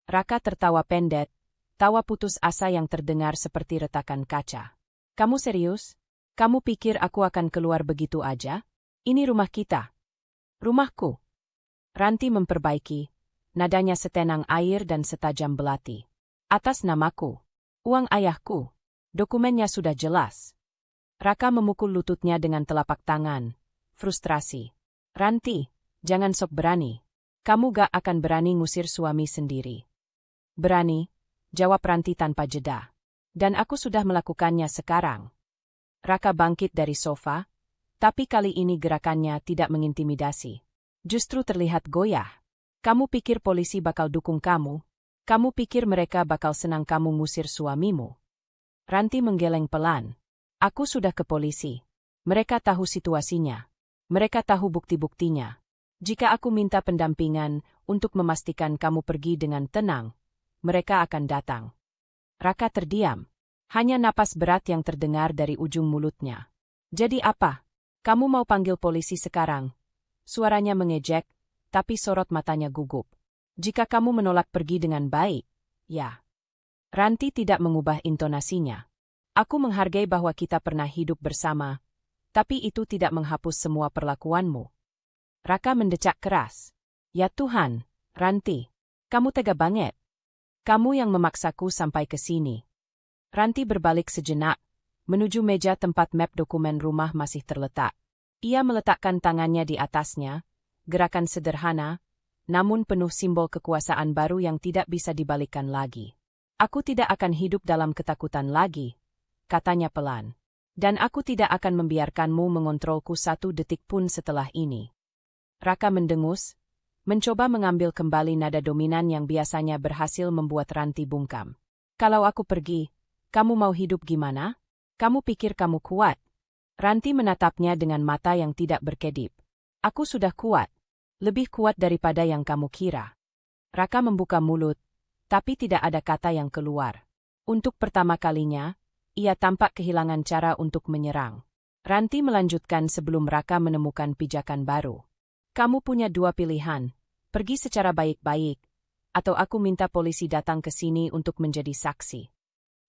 Raka tertawa pendek, tawa putus asa yang terdengar seperti retakan kaca. Kamu serius? Kamu pikir aku akan keluar begitu aja? Ini rumah kita. Rumahku. Ranti memperbaiki, nadanya setenang air dan setajam belati. Atas namaku. Uang ayahku. Dokumennya sudah jelas. Raka memukul lututnya dengan telapak tangan. Frustrasi. Ranti, jangan sok berani. Kamu gak akan berani ngusir suami sendiri. Berani, jawab Ranti tanpa jeda. Dan aku sudah melakukannya sekarang. Raka bangkit dari sofa, tapi kali ini gerakannya tidak mengintimidasi. Justru terlihat goyah. Kamu pikir polisi bakal dukung kamu? Kamu pikir mereka bakal senang kamu ngusir suamimu? Ranti menggeleng pelan. Aku sudah ke polisi. Mereka tahu situasinya. Mereka tahu bukti-buktinya. Jika aku minta pendampingan untuk memastikan kamu pergi dengan tenang, mereka akan datang. Raka terdiam. Hanya napas berat yang terdengar dari ujung mulutnya. Jadi apa? Kamu mau panggil polisi sekarang? Suaranya mengejek, tapi sorot matanya gugup. Jika kamu menolak pergi dengan baik, ya. Ranti tidak mengubah intonasinya. Aku menghargai bahwa kita pernah hidup bersama, tapi itu tidak menghapus semua perlakuanmu. Raka mendecak keras. Ya Tuhan, Ranti, kamu tega banget. Kamu yang memaksaku sampai ke sini. Ranti berbalik sejenak, menuju meja tempat map dokumen rumah masih terletak. Ia meletakkan tangannya di atasnya, gerakan sederhana, namun penuh simbol kekuasaan baru yang tidak bisa dibalikkan lagi. Aku tidak akan hidup dalam ketakutan lagi, katanya pelan. Dan aku tidak akan membiarkanmu mengontrolku satu detik pun setelah ini. Raka mendengus, mencoba mengambil kembali nada dominan yang biasanya berhasil membuat Ranti bungkam. Kalau aku pergi, kamu mau hidup gimana? Kamu pikir kamu kuat? Ranti menatapnya dengan mata yang tidak berkedip. Aku sudah kuat. Lebih kuat daripada yang kamu kira. Raka membuka mulut, tapi tidak ada kata yang keluar. Untuk pertama kalinya, ia tampak kehilangan cara untuk menyerang. Ranti melanjutkan sebelum Raka menemukan pijakan baru. Kamu punya dua pilihan, pergi secara baik-baik, atau aku minta polisi datang ke sini untuk menjadi saksi.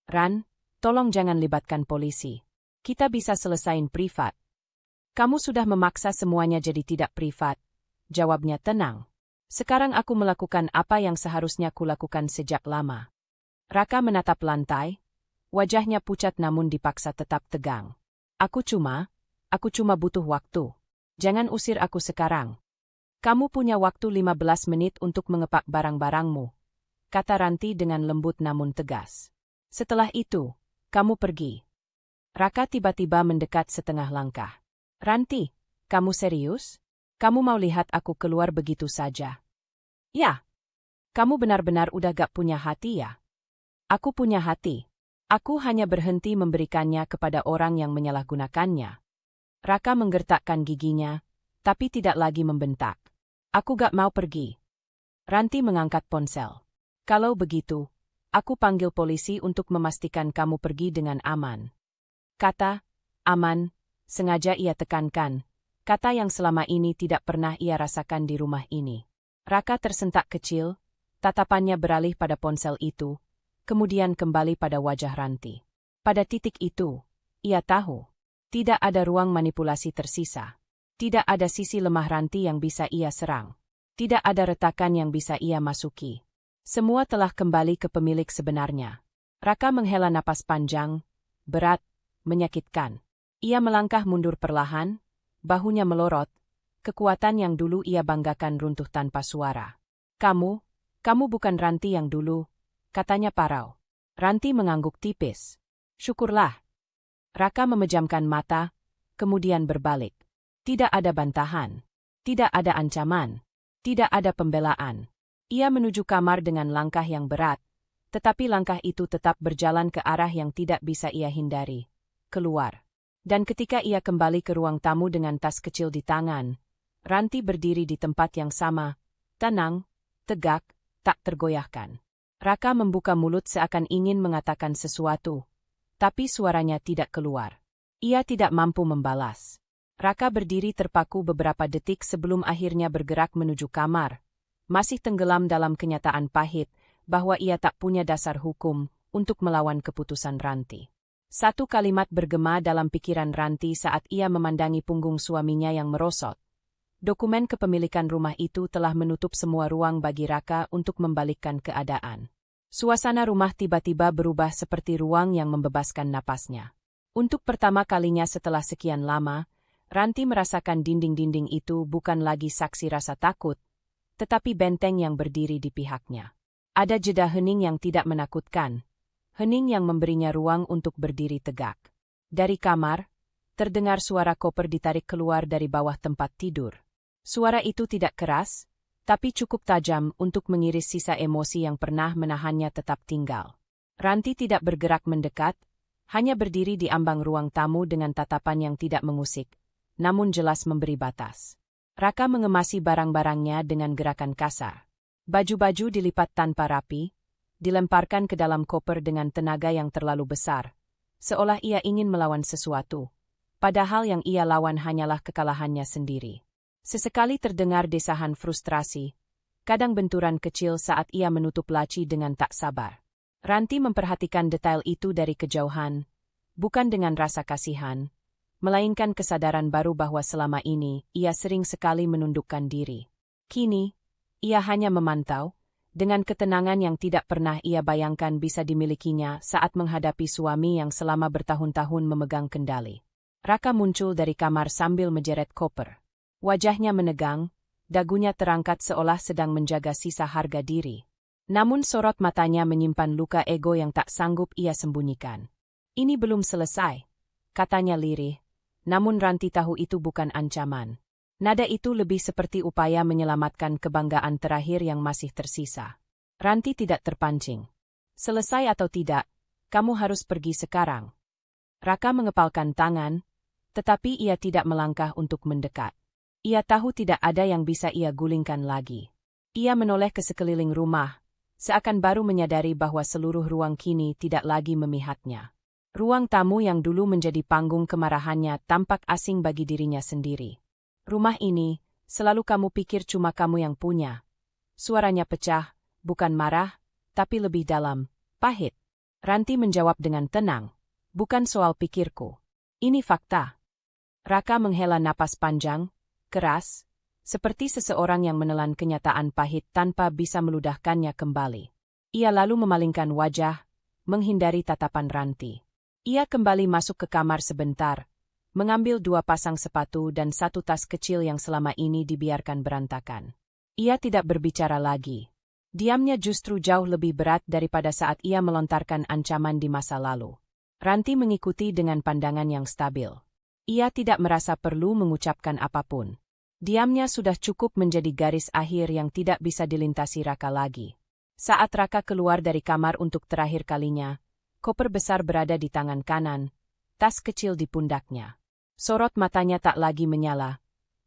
Ran, tolong jangan libatkan polisi. Kita bisa selesain privat. Kamu sudah memaksa semuanya jadi tidak privat, jawabnya tenang. Sekarang aku melakukan apa yang seharusnya kulakukan sejak lama. Raka menatap lantai. Wajahnya pucat namun dipaksa tetap tegang. Aku cuma butuh waktu. Jangan usir aku sekarang. Kamu punya waktu 15 menit untuk mengepak barang-barangmu, kata Ranti dengan lembut namun tegas. Setelah itu, kamu pergi. Raka tiba-tiba mendekat setengah langkah. Ranti, kamu serius? Kamu mau lihat aku keluar begitu saja? Ya. Kamu benar-benar udah gak punya hati ya? Aku punya hati. Aku hanya berhenti memberikannya kepada orang yang menyalahgunakannya. Raka menggertakkan giginya, tapi tidak lagi membentak. Aku gak mau pergi. Ranti mengangkat ponsel. Kalau begitu, aku panggil polisi untuk memastikan kamu pergi dengan aman. Kata, aman, sengaja ia tekankan, kata yang selama ini tidak pernah ia rasakan di rumah ini. Raka tersentak kecil, tatapannya beralih pada ponsel itu, kemudian kembali pada wajah Ranti. Pada titik itu, ia tahu, tidak ada ruang manipulasi tersisa. Tidak ada sisi lemah Ranti yang bisa ia serang. Tidak ada retakan yang bisa ia masuki. Semua telah kembali ke pemilik sebenarnya. Raka menghela napas panjang, berat, menyakitkan. Ia melangkah mundur perlahan, bahunya melorot, kekuatan yang dulu ia banggakan runtuh tanpa suara. Kamu bukan Ranti yang dulu, katanya parau. Ranti mengangguk tipis. Syukurlah. Raka memejamkan mata, kemudian berbalik. Tidak ada bantahan. Tidak ada ancaman. Tidak ada pembelaan. Ia menuju kamar dengan langkah yang berat, tetapi langkah itu tetap berjalan ke arah yang tidak bisa ia hindari. Keluar. Dan ketika ia kembali ke ruang tamu dengan tas kecil di tangan, Ranti berdiri di tempat yang sama, tenang, tegak, tak tergoyahkan. Raka membuka mulut seakan ingin mengatakan sesuatu, tapi suaranya tidak keluar. Ia tidak mampu membalas. Raka berdiri terpaku beberapa detik sebelum akhirnya bergerak menuju kamar, masih tenggelam dalam kenyataan pahit bahwa ia tak punya dasar hukum untuk melawan keputusan Ranti. Satu kalimat bergema dalam pikiran Ranti saat ia memandangi punggung suaminya yang merosot. Dokumen kepemilikan rumah itu telah menutup semua ruang bagi Raka untuk membalikkan keadaan. Suasana rumah tiba-tiba berubah seperti ruang yang membebaskan napasnya. Untuk pertama kalinya setelah sekian lama, Ranti merasakan dinding-dinding itu bukan lagi saksi rasa takut, tetapi benteng yang berdiri di pihaknya. Ada jeda hening yang tidak menakutkan, hening yang memberinya ruang untuk berdiri tegak. Dari kamar, terdengar suara koper ditarik keluar dari bawah tempat tidur. Suara itu tidak keras, tapi cukup tajam untuk mengiris sisa emosi yang pernah menahannya tetap tinggal. Ranti tidak bergerak mendekat, Hanya berdiri di ambang ruang tamu dengan tatapan yang tidak mengusik, namun jelas memberi batas. Raka mengemasi barang-barangnya dengan gerakan kasar. Baju-baju dilipat tanpa rapi, dilemparkan ke dalam koper dengan tenaga yang terlalu besar, seolah ia ingin melawan sesuatu, padahal yang ia lawan hanyalah kekalahannya sendiri. Sesekali terdengar desahan frustrasi, kadang benturan kecil saat ia menutup laci dengan tak sabar. Ranti memperhatikan detail itu dari kejauhan, bukan dengan rasa kasihan, melainkan kesadaran baru bahwa selama ini ia sering sekali menundukkan diri. Kini, ia hanya memantau, dengan ketenangan yang tidak pernah ia bayangkan bisa dimilikinya saat menghadapi suami yang selama bertahun-tahun memegang kendali. Raka muncul dari kamar sambil menjeret koper. Wajahnya menegang, dagunya terangkat seolah sedang menjaga sisa harga diri. Namun sorot matanya menyimpan luka ego yang tak sanggup ia sembunyikan. Ini belum selesai, katanya lirih, namun Ranti tahu itu bukan ancaman. Nada itu lebih seperti upaya menyelamatkan kebanggaan terakhir yang masih tersisa. Ranti tidak terpancing. Selesai atau tidak, kamu harus pergi sekarang. Raka mengepalkan tangan, tetapi ia tidak melangkah untuk mendekat. Ia tahu tidak ada yang bisa ia gulingkan lagi. Ia menoleh ke sekeliling rumah, seakan baru menyadari bahwa seluruh ruang kini tidak lagi memihatnya. Ruang tamu yang dulu menjadi panggung kemarahannya tampak asing bagi dirinya sendiri. Rumah ini, selalu kamu pikir cuma kamu yang punya. Suaranya pecah, bukan marah, tapi lebih dalam, pahit. Ranti menjawab dengan tenang, bukan soal pikirku. Ini fakta. Raka menghela napas panjang, keras, seperti seseorang yang menelan kenyataan pahit tanpa bisa meludahkannya kembali. Ia lalu memalingkan wajah, menghindari tatapan Ranti. Ia kembali masuk ke kamar sebentar, mengambil 2 pasang sepatu dan 1 tas kecil yang selama ini dibiarkan berantakan. Ia tidak berbicara lagi. Diamnya justru jauh lebih berat daripada saat ia melontarkan ancaman di masa lalu. Ranti mengikuti dengan pandangan yang stabil. Ia tidak merasa perlu mengucapkan apapun. Diamnya sudah cukup menjadi garis akhir yang tidak bisa dilintasi Raka lagi. Saat Raka keluar dari kamar untuk terakhir kalinya, koper besar berada di tangan kanan, tas kecil di pundaknya. Sorot matanya tak lagi menyala,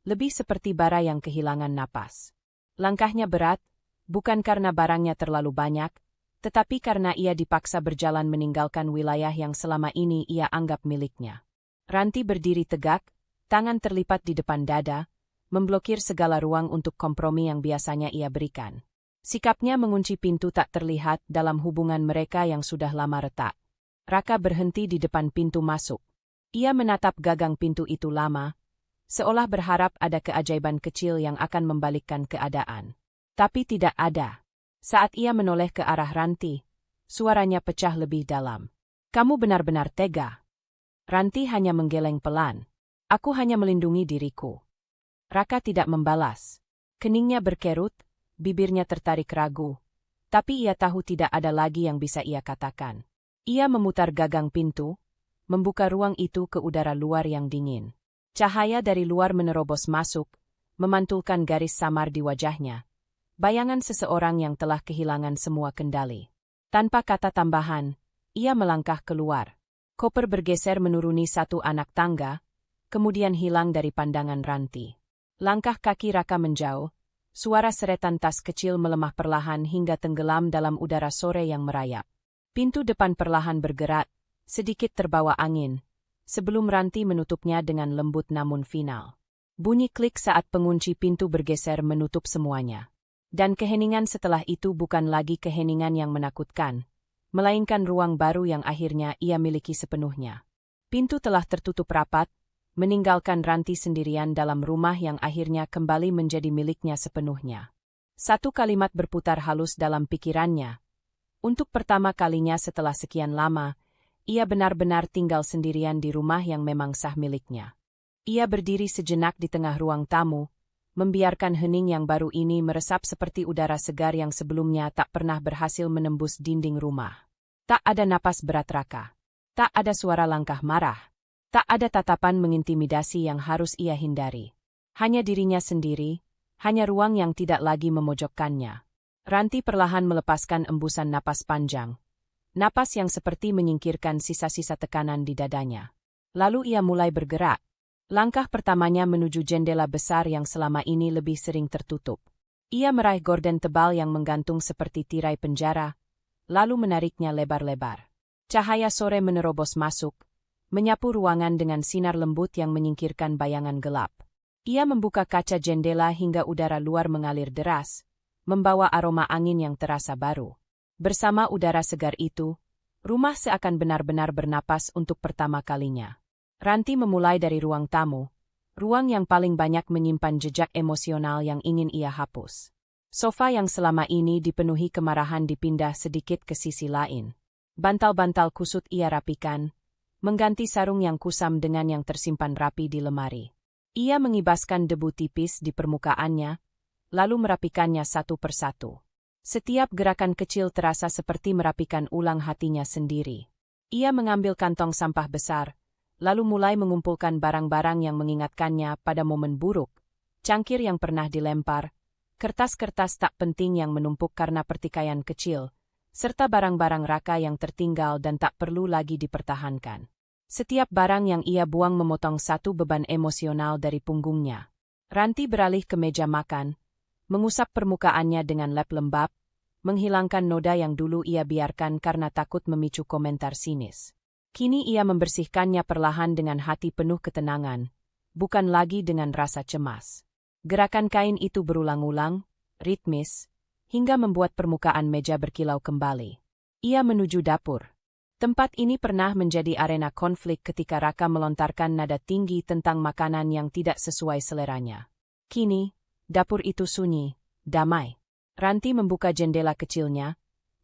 lebih seperti bara yang kehilangan napas. Langkahnya berat, bukan karena barangnya terlalu banyak, tetapi karena ia dipaksa berjalan meninggalkan wilayah yang selama ini ia anggap miliknya. Ranti berdiri tegak, tangan terlipat di depan dada, memblokir segala ruang untuk kompromi yang biasanya ia berikan. Sikapnya mengunci pintu tak terlihat dalam hubungan mereka yang sudah lama retak. Raka berhenti di depan pintu masuk. Ia menatap gagang pintu itu lama, seolah berharap ada keajaiban kecil yang akan membalikkan keadaan. Tapi tidak ada. Saat ia menoleh ke arah Ranti, suaranya pecah lebih dalam. Kamu benar-benar tega. Ranti hanya menggeleng pelan. Aku hanya melindungi diriku. Raka tidak membalas. Keningnya berkerut, bibirnya tertarik ragu. Tapi ia tahu tidak ada lagi yang bisa ia katakan. Ia memutar gagang pintu, membuka ruang itu ke udara luar yang dingin. Cahaya dari luar menerobos masuk, memantulkan garis samar di wajahnya. Bayangan seseorang yang telah kehilangan semua kendali. Tanpa kata tambahan, ia melangkah keluar. Koper bergeser menuruni 1 anak tangga, kemudian hilang dari pandangan Ranti. Langkah kaki Raka menjauh, suara seretan tas kecil melemah perlahan hingga tenggelam dalam udara sore yang merayap. Pintu depan perlahan bergerak, sedikit terbawa angin, sebelum Ranti menutupnya dengan lembut namun final. Bunyi klik saat pengunci pintu bergeser menutup semuanya. Dan keheningan setelah itu bukan lagi keheningan yang menakutkan, melainkan ruang baru yang akhirnya ia miliki sepenuhnya. Pintu telah tertutup rapat, meninggalkan Ranti sendirian dalam rumah yang akhirnya kembali menjadi miliknya sepenuhnya. 1 kalimat berputar halus dalam pikirannya. Untuk pertama kalinya setelah sekian lama, ia benar-benar tinggal sendirian di rumah yang memang sah miliknya. Ia berdiri sejenak di tengah ruang tamu, membiarkan hening yang baru ini meresap seperti udara segar yang sebelumnya tak pernah berhasil menembus dinding rumah. Tak ada napas berat Raka. Tak ada suara langkah marah. Tak ada tatapan mengintimidasi yang harus ia hindari. Hanya dirinya sendiri, hanya ruang yang tidak lagi memojokkannya. Ranti perlahan melepaskan embusan napas panjang. napas yang seperti menyingkirkan sisa-sisa tekanan di dadanya. Lalu ia mulai bergerak. Langkah pertamanya menuju jendela besar yang selama ini lebih sering tertutup. Ia meraih gorden tebal yang menggantung seperti tirai penjara, lalu menariknya lebar-lebar. Cahaya sore menerobos masuk, menyapu ruangan dengan sinar lembut yang menyingkirkan bayangan gelap. Ia membuka kaca jendela hingga udara luar mengalir deras, membawa aroma angin yang terasa baru. Bersama udara segar itu, rumah seakan benar-benar bernapas untuk pertama kalinya. Ranti memulai dari ruang tamu, ruang yang paling banyak menyimpan jejak emosional yang ingin ia hapus. Sofa yang selama ini dipenuhi kemarahan dipindah sedikit ke sisi lain. Bantal-bantal kusut ia rapikan, mengganti sarung yang kusam dengan yang tersimpan rapi di lemari. Ia mengibaskan debu tipis di permukaannya, lalu merapikannya satu persatu. Setiap gerakan kecil terasa seperti merapikan ulang hatinya sendiri. Ia mengambil kantong sampah besar, lalu mulai mengumpulkan barang-barang yang mengingatkannya pada momen buruk, cangkir yang pernah dilempar, kertas-kertas tak penting yang menumpuk karena pertikaian kecil, serta barang-barang raka yang tertinggal dan tak perlu lagi dipertahankan. Setiap barang yang ia buang memotong satu beban emosional dari punggungnya. Ranti beralih ke meja makan, mengusap permukaannya dengan lap lembab, menghilangkan noda yang dulu ia biarkan karena takut memicu komentar sinis. Kini ia membersihkannya perlahan dengan hati penuh ketenangan, bukan lagi dengan rasa cemas. Gerakan kain itu berulang-ulang, ritmis, hingga membuat permukaan meja berkilau kembali. Ia menuju dapur. Tempat ini pernah menjadi arena konflik ketika Raka melontarkan nada tinggi tentang makanan yang tidak sesuai seleranya. Kini, dapur itu sunyi, damai. Ranti membuka jendela kecilnya,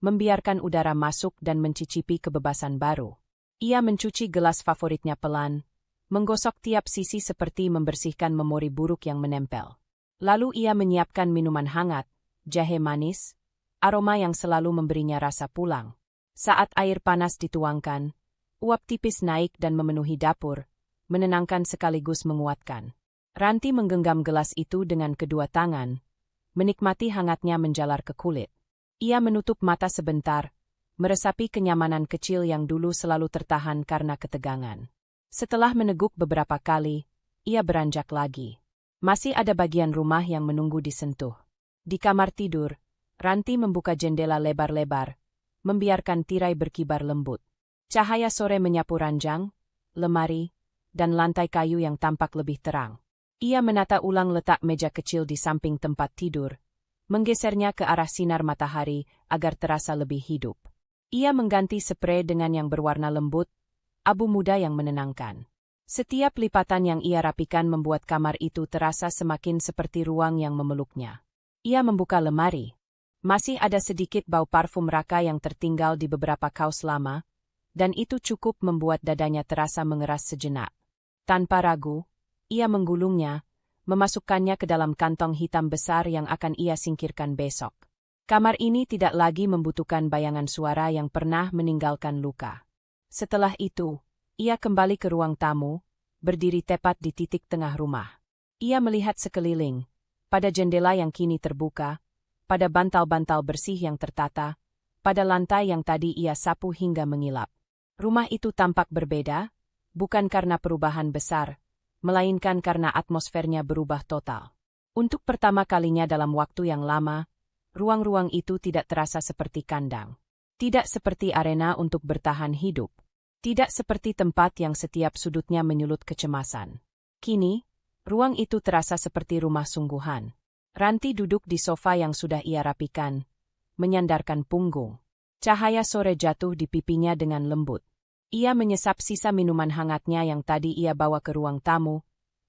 membiarkan udara masuk dan mencicipi kebebasan baru. Ia mencuci gelas favoritnya pelan, menggosok tiap sisi seperti membersihkan memori buruk yang menempel. Lalu ia menyiapkan minuman hangat, jahe manis, aroma yang selalu memberinya rasa pulang. Saat air panas dituangkan, uap tipis naik dan memenuhi dapur, menenangkan sekaligus menguatkan. Ranti menggenggam gelas itu dengan kedua tangan, menikmati hangatnya menjalar ke kulit. Ia menutup mata sebentar, meresapi kenyamanan kecil yang dulu selalu tertahan karena ketegangan. Setelah meneguk beberapa kali, ia beranjak lagi. Masih ada bagian rumah yang menunggu disentuh. Di kamar tidur, Ranti membuka jendela lebar-lebar, membiarkan tirai berkibar lembut. Cahaya sore menyapu ranjang, lemari, dan lantai kayu yang tampak lebih terang. Ia menata ulang letak meja kecil di samping tempat tidur, menggesernya ke arah sinar matahari agar terasa lebih hidup. Ia mengganti sprei dengan yang berwarna lembut, abu muda yang menenangkan. Setiap lipatan yang ia rapikan membuat kamar itu terasa semakin seperti ruang yang memeluknya. Ia membuka lemari. Masih ada sedikit bau parfum Raka yang tertinggal di beberapa kaos lama, dan itu cukup membuat dadanya terasa mengeras sejenak. Tanpa ragu, ia menggulungnya, memasukkannya ke dalam kantong hitam besar yang akan ia singkirkan besok. Kamar ini tidak lagi membutuhkan bayangan suara yang pernah meninggalkan luka. Setelah itu, ia kembali ke ruang tamu, berdiri tepat di titik tengah rumah. Ia melihat sekeliling, pada jendela yang kini terbuka, pada bantal-bantal bersih yang tertata, pada lantai yang tadi ia sapu hingga mengilap. Rumah itu tampak berbeda, bukan karena perubahan besar, melainkan karena atmosfernya berubah total. Untuk pertama kalinya dalam waktu yang lama, ruang-ruang itu tidak terasa seperti kandang. Tidak seperti arena untuk bertahan hidup. Tidak seperti tempat yang setiap sudutnya menyulut kecemasan. Kini, ruang itu terasa seperti rumah sungguhan. Ranti duduk di sofa yang sudah ia rapikan, menyandarkan punggung. Cahaya sore jatuh di pipinya dengan lembut. Ia menyesap sisa minuman hangatnya yang tadi ia bawa ke ruang tamu,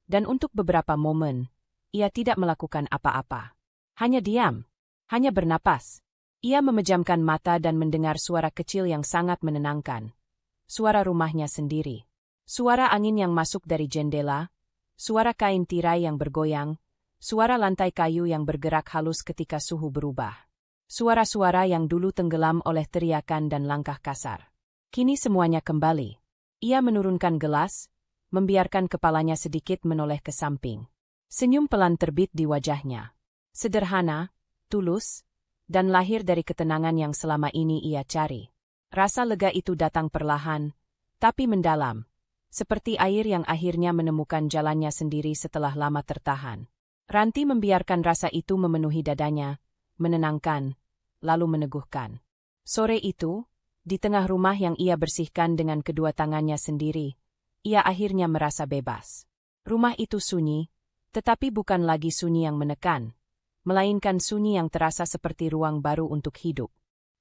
dan untuk beberapa momen, ia tidak melakukan apa-apa. Hanya diam, hanya bernapas. Ia memejamkan mata dan mendengar suara kecil yang sangat menenangkan. Suara rumahnya sendiri. Suara angin yang masuk dari jendela, suara kain tirai yang bergoyang, suara lantai kayu yang bergerak halus ketika suhu berubah. Suara-suara yang dulu tenggelam oleh teriakan dan langkah kasar. Kini semuanya kembali. Ia menurunkan gelas, membiarkan kepalanya sedikit menoleh ke samping. Senyum pelan terbit di wajahnya. Sederhana, tulus, dan lahir dari ketenangan yang selama ini ia cari. Rasa lega itu datang perlahan, tapi mendalam, seperti air yang akhirnya menemukan jalannya sendiri setelah lama tertahan. Ranti membiarkan rasa itu memenuhi dadanya, menenangkan, lalu meneguhkan. Sore itu, di tengah rumah yang ia bersihkan dengan kedua tangannya sendiri, ia akhirnya merasa bebas. Rumah itu sunyi, tetapi bukan lagi sunyi yang menekan, melainkan sunyi yang terasa seperti ruang baru untuk hidup.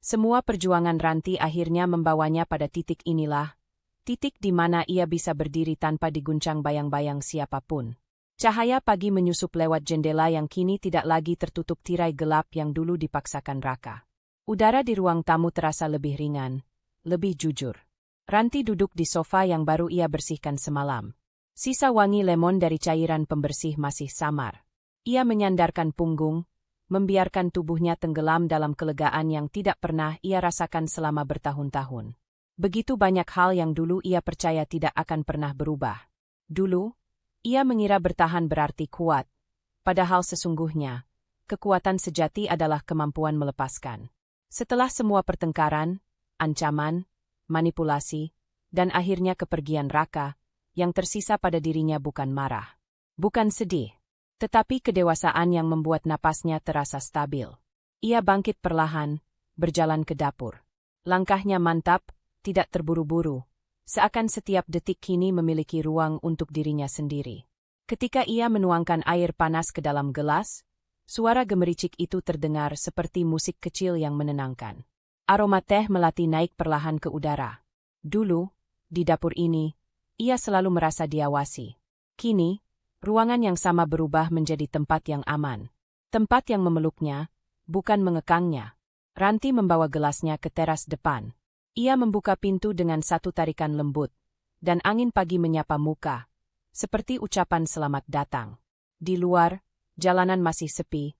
Semua perjuangan Ranti akhirnya membawanya pada titik inilah, titik di mana ia bisa berdiri tanpa diguncang bayang-bayang siapapun. Cahaya pagi menyusup lewat jendela yang kini tidak lagi tertutup tirai gelap yang dulu dipaksakan Raka. Udara di ruang tamu terasa lebih ringan, lebih jujur. Ranti duduk di sofa yang baru ia bersihkan semalam. Sisa wangi lemon dari cairan pembersih masih samar. Ia menyandarkan punggung, membiarkan tubuhnya tenggelam dalam kelegaan yang tidak pernah ia rasakan selama bertahun-tahun. Begitu banyak hal yang dulu ia percaya tidak akan pernah berubah. Dulu, ia mengira bertahan berarti kuat, padahal sesungguhnya, kekuatan sejati adalah kemampuan melepaskan. Setelah semua pertengkaran, ancaman, manipulasi, dan akhirnya kepergian Raka, yang tersisa pada dirinya bukan marah, bukan sedih, tetapi kedewasaan yang membuat napasnya terasa stabil. Ia bangkit perlahan, berjalan ke dapur. Langkahnya mantap, tidak terburu-buru, seakan setiap detik kini memiliki ruang untuk dirinya sendiri. Ketika ia menuangkan air panas ke dalam gelas, suara gemericik itu terdengar seperti musik kecil yang menenangkan. Aroma teh melati naik perlahan ke udara. Dulu, di dapur ini, ia selalu merasa diawasi. Kini, ruangan yang sama berubah menjadi tempat yang aman. Tempat yang memeluknya, bukan mengekangnya. Ranti membawa gelasnya ke teras depan. Ia membuka pintu dengan satu tarikan lembut, dan angin pagi menyapa muka, seperti ucapan selamat datang. Di luar, jalanan masih sepi,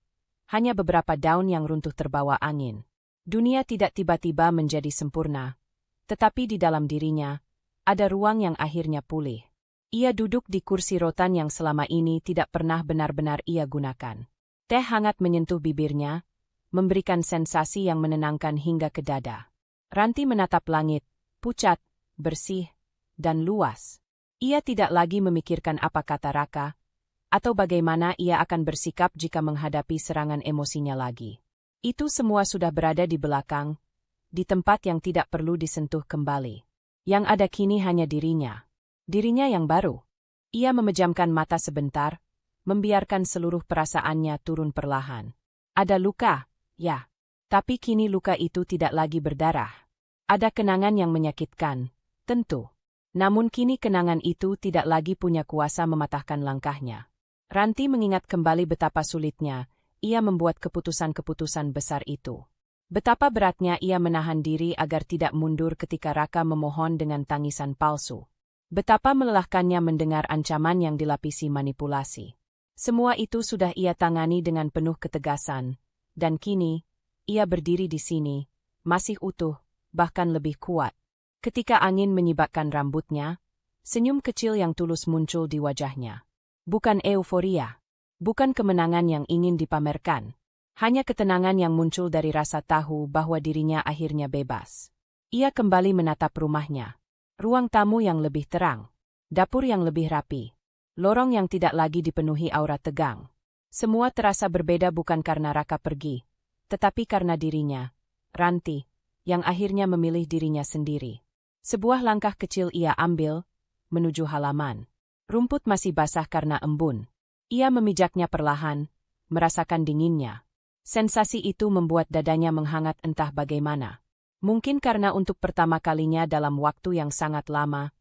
hanya beberapa daun yang runtuh terbawa angin. Dunia tidak tiba-tiba menjadi sempurna, tetapi di dalam dirinya, ada ruang yang akhirnya pulih. Ia duduk di kursi rotan yang selama ini tidak pernah benar-benar ia gunakan. Teh hangat menyentuh bibirnya, memberikan sensasi yang menenangkan hingga ke dada. Ranti menatap langit, pucat, bersih, dan luas. Ia tidak lagi memikirkan apa kata Raka, atau bagaimana ia akan bersikap jika menghadapi serangan emosinya lagi. Itu semua sudah berada di belakang, di tempat yang tidak perlu disentuh kembali. Yang ada kini hanya dirinya. Dirinya yang baru. Ia memejamkan mata sebentar, membiarkan seluruh perasaannya turun perlahan. Ada luka, ya. Tapi kini luka itu tidak lagi berdarah. Ada kenangan yang menyakitkan, tentu. Namun kini kenangan itu tidak lagi punya kuasa mematahkan langkahnya. Ranti mengingat kembali betapa sulitnya ia membuat keputusan-keputusan besar itu. Betapa beratnya ia menahan diri agar tidak mundur ketika Raka memohon dengan tangisan palsu. Betapa melelahkannya mendengar ancaman yang dilapisi manipulasi. Semua itu sudah ia tangani dengan penuh ketegasan, dan kini, ia berdiri di sini, masih utuh, bahkan lebih kuat. Ketika angin menyibakkan rambutnya, senyum kecil yang tulus muncul di wajahnya. Bukan euforia, bukan kemenangan yang ingin dipamerkan, hanya ketenangan yang muncul dari rasa tahu bahwa dirinya akhirnya bebas. Ia kembali menatap rumahnya. Ruang tamu yang lebih terang, dapur yang lebih rapi, lorong yang tidak lagi dipenuhi aura tegang. Semua terasa berbeda bukan karena Raka pergi, tetapi karena dirinya, Ranti, yang akhirnya memilih dirinya sendiri. Sebuah langkah kecil ia ambil, menuju halaman. Rumput masih basah karena embun. Ia memijaknya perlahan, merasakan dinginnya. Sensasi itu membuat dadanya menghangat entah bagaimana. Mungkin karena untuk pertama kalinya dalam waktu yang sangat lama,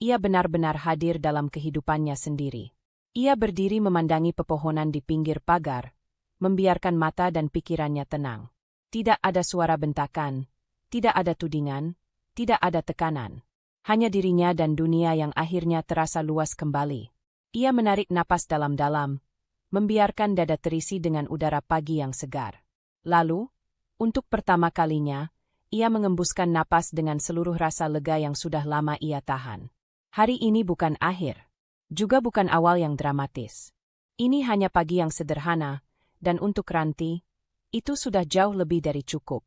ia benar-benar hadir dalam kehidupannya sendiri. Ia berdiri memandangi pepohonan di pinggir pagar, membiarkan mata dan pikirannya tenang. Tidak ada suara bentakan, tidak ada tudingan, tidak ada tekanan. Hanya dirinya dan dunia yang akhirnya terasa luas kembali. Ia menarik napas dalam-dalam, membiarkan dada terisi dengan udara pagi yang segar. Lalu, untuk pertama kalinya, ia mengembuskan napas dengan seluruh rasa lega yang sudah lama ia tahan. Hari ini bukan akhir, juga bukan awal yang dramatis. Ini hanya pagi yang sederhana, dan untuk Ranti, itu sudah jauh lebih dari cukup.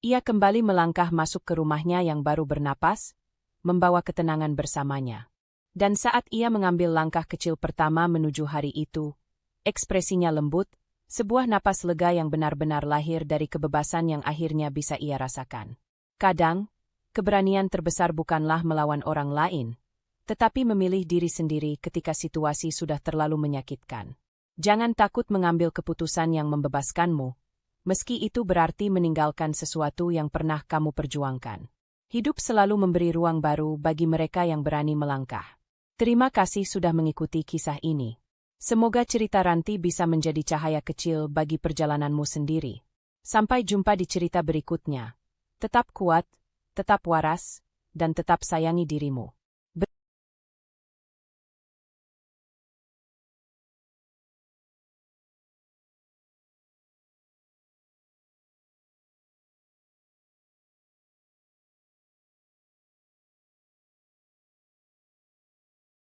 Ia kembali melangkah masuk ke rumahnya yang baru bernapas, membawa ketenangan bersamanya. Dan saat ia mengambil langkah kecil pertama menuju hari itu, ekspresinya lembut, sebuah napas lega yang benar-benar lahir dari kebebasan yang akhirnya bisa ia rasakan. Kadang, keberanian terbesar bukanlah melawan orang lain, tetapi memilih diri sendiri ketika situasi sudah terlalu menyakitkan. Jangan takut mengambil keputusan yang membebaskanmu, meski itu berarti meninggalkan sesuatu yang pernah kamu perjuangkan. Hidup selalu memberi ruang baru bagi mereka yang berani melangkah. Terima kasih sudah mengikuti kisah ini. Semoga cerita Ranti bisa menjadi cahaya kecil bagi perjalananmu sendiri. Sampai jumpa di cerita berikutnya. Tetap kuat, tetap waras, dan tetap sayangi dirimu.